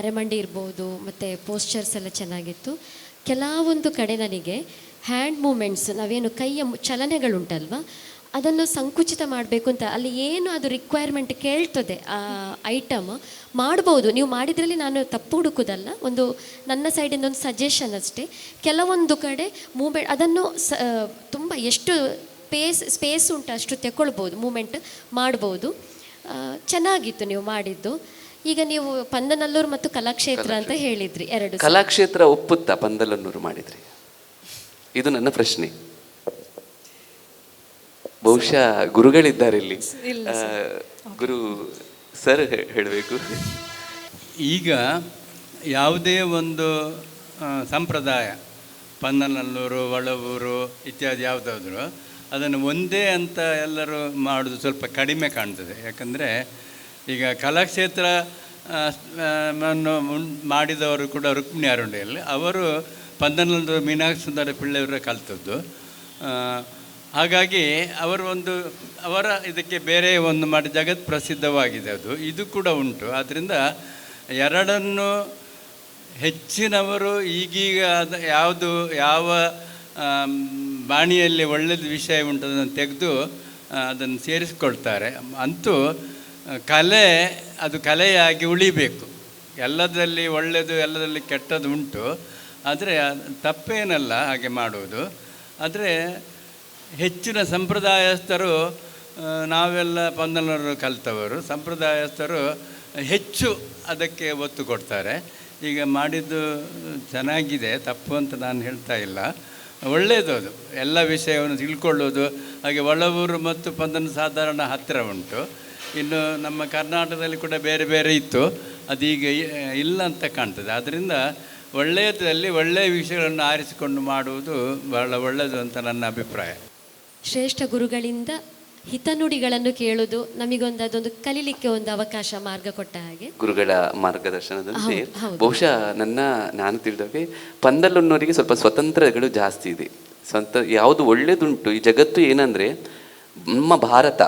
ಅರೆಮಂಡಿ ಇರ್ಬೋದು, ಮತ್ತು ಪೋಸ್ಚರ್ಸ್ ಎಲ್ಲ ಚೆನ್ನಾಗಿತ್ತು. ಕೆಲವೊಂದು ಕಡೆ ನನಗೆ ಹ್ಯಾಂಡ್ ಮೂಮೆಂಟ್ಸ್, ನಾವೇನು ಕೈಯ ಚಲನೆಗಳುಂಟಲ್ವ, ಅದನ್ನು ಸಂಕುಚಿತ ಮಾಡಬೇಕು ಅಂತ ಅಲ್ಲಿ ಏನು ಅದು ರಿಕ್ವೈರ್ಮೆಂಟ್ ಕೇಳ್ತದೆ ಆ ಐಟಮ್ ಮಾಡ್ಬೋದು. ನೀವು ಮಾಡಿದ್ರಲ್ಲಿ ನಾನು ತಪ್ಪು ಹುಡುಕೋದಲ್ಲ, ಒಂದು ನನ್ನ ಸೈಡಿಂದ ಒಂದು ಸಜೆಷನ್ ಅಷ್ಟೇ. ಕೆಲವೊಂದು ಕಡೆ ಮೂಮೆಂಟ್ ಅದನ್ನು ತುಂಬ ಎಷ್ಟು ಸ್ಪೇಸ್ ಉಂಟು ಅಷ್ಟು ತಗೊಳ್ಬೋದು, ಮೂಮೆಂಟ್ ಮಾಡ್ಬೋದು. ಚೆನ್ನಾಗಿತ್ತು ನೀವು ಮಾಡಿದ್ದು. ಈಗ ನೀವು ಪಂದನಲ್ಲೂರು ಮತ್ತು ಕಲಾಕ್ಷೇತ್ರ ಅಂತ ಹೇಳಿದ್ರಿ, ಎರಡು. ಕಲಾಕ್ಷೇತ್ರ ಒಪ್ಪುತ್ತಾ ಪಂದನಲ್ಲೂರು ಮಾಡಿದ್ರಿ? ಇದು ನನ್ನ ಪ್ರಶ್ನೆ. ಬಹುಶಃ ಗುರುಗಳಿದ್ದಾರೆ ಇಲ್ಲಿ, ಗುರು ಸರ್ ಹೇಳಬೇಕು. ಈಗ ಯಾವುದೇ ಒಂದು ಸಂಪ್ರದಾಯ, ಪಂದನಲ್ಲೂರು, ಒಳವೂರು ಇತ್ಯಾದಿ ಯಾವುದಾದ್ರೂ ಅದನ್ನು ಒಂದೇ ಅಂತ ಎಲ್ಲರೂ ಮಾಡೋದು ಸ್ವಲ್ಪ ಕಡಿಮೆ ಕಾಣ್ತದೆ. ಯಾಕಂದರೆ ಈಗ ಕಲಾಕ್ಷೇತ್ರ ಮಾಡಿದವರು ಕೂಡ ರುಕ್ಮಿಣಿ ಅರುಂಡೆಯಲ್ಲಿ, ಅವರು ಪಂದನಲ್ಲೂರು ಮೀನಾಕ್ಷಿ ಸುಂದರ ಪಿಳ್ಳೆಯವರ ಕಲಿತದ್ದು. ಹಾಗಾಗಿ ಅವರ ಇದಕ್ಕೆ ಬೇರೆ ಒಂದು ಮಾಡಿ ಜಗತ್ ಪ್ರಸಿದ್ಧವಾಗಿದೆ ಅದು. ಇದು ಕೂಡ ಉಂಟು. ಆದ್ದರಿಂದ ಎರಡನ್ನು ಹೆಚ್ಚಿನವರು ಈಗೀಗ ಯಾವ ಬಾಣಿಯಲ್ಲಿ ಒಳ್ಳೆಯದು ವಿಷಯ ಉಂಟು ಅದನ್ನು ತೆಗೆದು ಅದನ್ನು ಸೇರಿಸ್ಕೊಳ್ತಾರೆ. ಅಂತೂ ಕಲೆ ಅದು ಕಲೆಯಾಗಿ ಉಳಿಬೇಕು. ಎಲ್ಲದರಲ್ಲಿ ಒಳ್ಳೆಯದು, ಎಲ್ಲದರಲ್ಲಿ ಕೆಟ್ಟದ್ದು ಉಂಟು. ಆದರೆ ತಪ್ಪೇನಲ್ಲ ಹಾಗೆ ಮಾಡುವುದು. ಆದರೆ ಹೆಚ್ಚಿನ ಸಂಪ್ರದಾಯಸ್ಥರು, ನಾವೆಲ್ಲ ಪಂದನಲ್ಲೂರು ಕಲಿತವರು, ಸಂಪ್ರದಾಯಸ್ಥರು ಹೆಚ್ಚು ಅದಕ್ಕೆ ಒತ್ತು ಕೊಡ್ತಾರೆ. ಈಗ ಮಾಡಿದ್ದು ಚೆನ್ನಾಗಿದೆ, ತಪ್ಪು ಅಂತ ನಾನು ಹೇಳ್ತಾ ಇಲ್ಲ, ಒಳ್ಳೆಯದು. ಅದು ಎಲ್ಲ ವಿಷಯವನ್ನು ತಿಳ್ಕೊಳ್ಳೋದು. ಹಾಗೆ ಒಳವೂರು ಮತ್ತು ಪಂದನ ಸಾಧಾರಣ ಹತ್ತಿರ ಉಂಟು. ಇನ್ನು ನಮ್ಮ ಕರ್ನಾಟಕದಲ್ಲಿ ಕೂಡ ಬೇರೆ ಬೇರೆ ಇತ್ತು, ಅದೀಗ ಇಲ್ಲ ಅಂತ ಕಾಣ್ತದೆ. ಆದ್ದರಿಂದ ಒಳ್ಳೆಯದಲ್ಲಿ ಒಳ್ಳೆಯ ವಿಷಯಗಳನ್ನು ಆರಿಸಿಕೊಂಡು ಮಾಡುವುದು ಬಹಳ ಒಳ್ಳೆಯದು ಅಂತ ನನ್ನ ಅಭಿಪ್ರಾಯ. ಶ್ರೇಷ್ಠ ಗುರುಗಳಿಂದ ಹಿತನುಡಿಗಳನ್ನು ಕೇಳೋದು ನಮಗೊಂದು ಅದೊಂದು ಕಲೀಲಿಕ್ಕೆ ಒಂದು ಅವಕಾಶ, ಮಾರ್ಗ ಕೊಟ್ಟ ಹಾಗೆ ಗುರುಗಳ ಮಾರ್ಗದರ್ಶನದಂತೆ. ಬಹುಶಃ ನಾನು ತಿಳಿದಾಗೆ ಪಂದಲನ್ನೋರಿಗೆ ಸ್ವಲ್ಪ ಸ್ವತಂತ್ರಗಳು ಜಾಸ್ತಿ ಇದೆ. ಯಾವುದು ಒಳ್ಳೆಯದುಂಟು ಈ ಜಗತ್ತು ಏನಂದರೆ, ನಮ್ಮ ಭಾರತ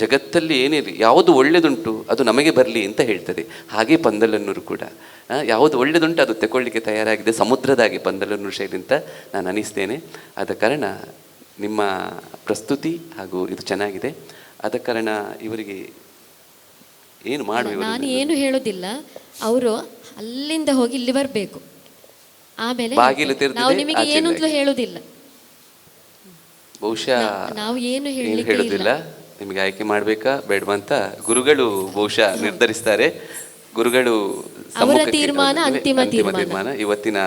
ಜಗತ್ತಲ್ಲಿ ಏನಿರಲಿ ಯಾವುದು ಒಳ್ಳೆಯದುಂಟು ಅದು ನಮಗೆ ಬರಲಿ ಅಂತ ಹೇಳ್ತದೆ. ಹಾಗೆ ಪಂದಲನ್ನೂರು ಕೂಡ ಯಾವುದು ಒಳ್ಳೆಯದುಂಟು ಅದು ತಗೊಳ್ಳಿಕ್ಕೆ ತಯಾರಾಗಿದೆ, ಸಮುದ್ರದಾಗಿ ಪಂದಲನ್ನೂರು ಶೈಲಿ ಅಂತ ನಾನು ಅನಿಸ್ತೇನೆ. ಆದ ಕಾರಣ ನಿಮ್ಮ ಪ್ರಸ್ತುತಿ ಹಾಗೂ ಇದು ಚೆನ್ನಾಗಿದೆ. ಆದ ಕಾರಣ ಇವರಿಗೆ ಏನು ಮಾಡುವ, ನಾನು ಏನು ಹೇಳೋದಿಲ್ಲ, ಅವರು ಅಲ್ಲಿಂದ ಹೋಗಿ ಇಲ್ಲಿ ಬರಬೇಕು, ಆಮೇಲೆ ನಾವು ನಿಮಗೆ ಏನು ಹೇಳೋದಿಲ್ಲ. ಬಹುಶಃ ನಾವು ಏನು ಹೇಳೋದಿಲ್ಲ, ನಿಮಗೆ ಆಯ್ಕೆ ಮಾಡಬೇಕಾ ಬೇಡವಾ ಅಂತ ಗುರುಗಳು ಬಹುಶಃ ನಿರ್ಧರಿಸ್ತಾರೆ. ಗುರುಗಳು ಅವರ ತೀರ್ಮಾನ ಅಂತಿಮ ತೀರ್ಮಾನ. ಇವತ್ತಿನ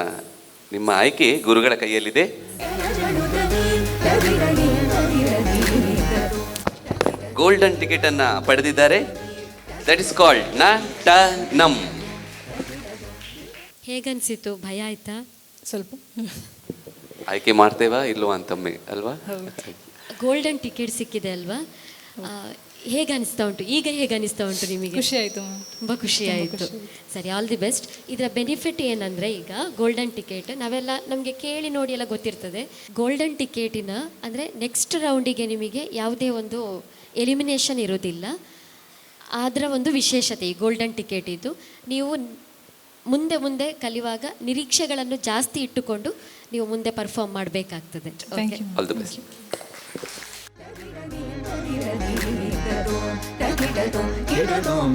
ನಿಮ್ಮ ಆಯ್ಕೆ ಗುರುಗಳ ಕೈಯಲ್ಲಿದೆ. ಗೋಲ್ಡನ್ ಟಿಕೆಟ್ ಅನ್ನ ಪಡೆದಿದ್ದಾರೆ. ದಟ್ ಇಸ್ ಕಾಲ್ಡ್ ನಟನಂ. ಹೇಗನ್ಸಿತು? ಭಯ ಆಯ್ತಾ? ಸ್ವಲ್ಪ ಆಯ್ಕೆ ಮಾಡ್ತೇವಾ ಇಲ್ವಾ ಅಂತಮ್ಮೆ ಅಲ್ವಾ? ಗೋಲ್ಡನ್ ಟಿಕೆಟ್ ಸಿಕ್ಕಿದೆ ಅಲ್ವಾ? ಹೇಗೆ ಅನಿಸ್ತಾ ಉಂಟು ಈಗ? ಹೇಗೆ ಅನಿಸ್ತಾ ಉಂಟು ನಿಮಗೆ? ಖುಷಿ ಆಯಿತು, ತುಂಬ ಖುಷಿ ಆಯಿತು. ಸರಿ, ಆಲ್ ದಿ ಬೆಸ್ಟ್. ಇದರ ಬೆನಿಫಿಟ್ ಏನಂದರೆ, ಈಗ ಗೋಲ್ಡನ್ ಟಿಕೆಟ್ ನಾವೆಲ್ಲ ನಮಗೆ ಕೇಳಿ ನೋಡಿ ಎಲ್ಲ ಗೊತ್ತಿರ್ತದೆ. ಗೋಲ್ಡನ್ ಟಿಕೆಟಿನ ಅಂದರೆ ನೆಕ್ಸ್ಟ್ ರೌಂಡಿಗೆ ನಿಮಗೆ ಯಾವುದೇ ಒಂದು ಎಲಿಮಿನೇಷನ್ ಇರೋದಿಲ್ಲ. ಅದರ ಒಂದು ವಿಶೇಷತೆ ಈ ಗೋಲ್ಡನ್ ಟಿಕೆಟ್ ಇದು. ನೀವು ಮುಂದೆ ಮುಂದೆ ಕಲಿಯುವಾಗ ನಿರೀಕ್ಷೆಗಳನ್ನು ಜಾಸ್ತಿ ಇಟ್ಟುಕೊಂಡು ನೀವು ಮುಂದೆ ಪರ್ಫಾರ್ಮ್ ಮಾಡಬೇಕಾಗ್ತದೆ. All the best. Dum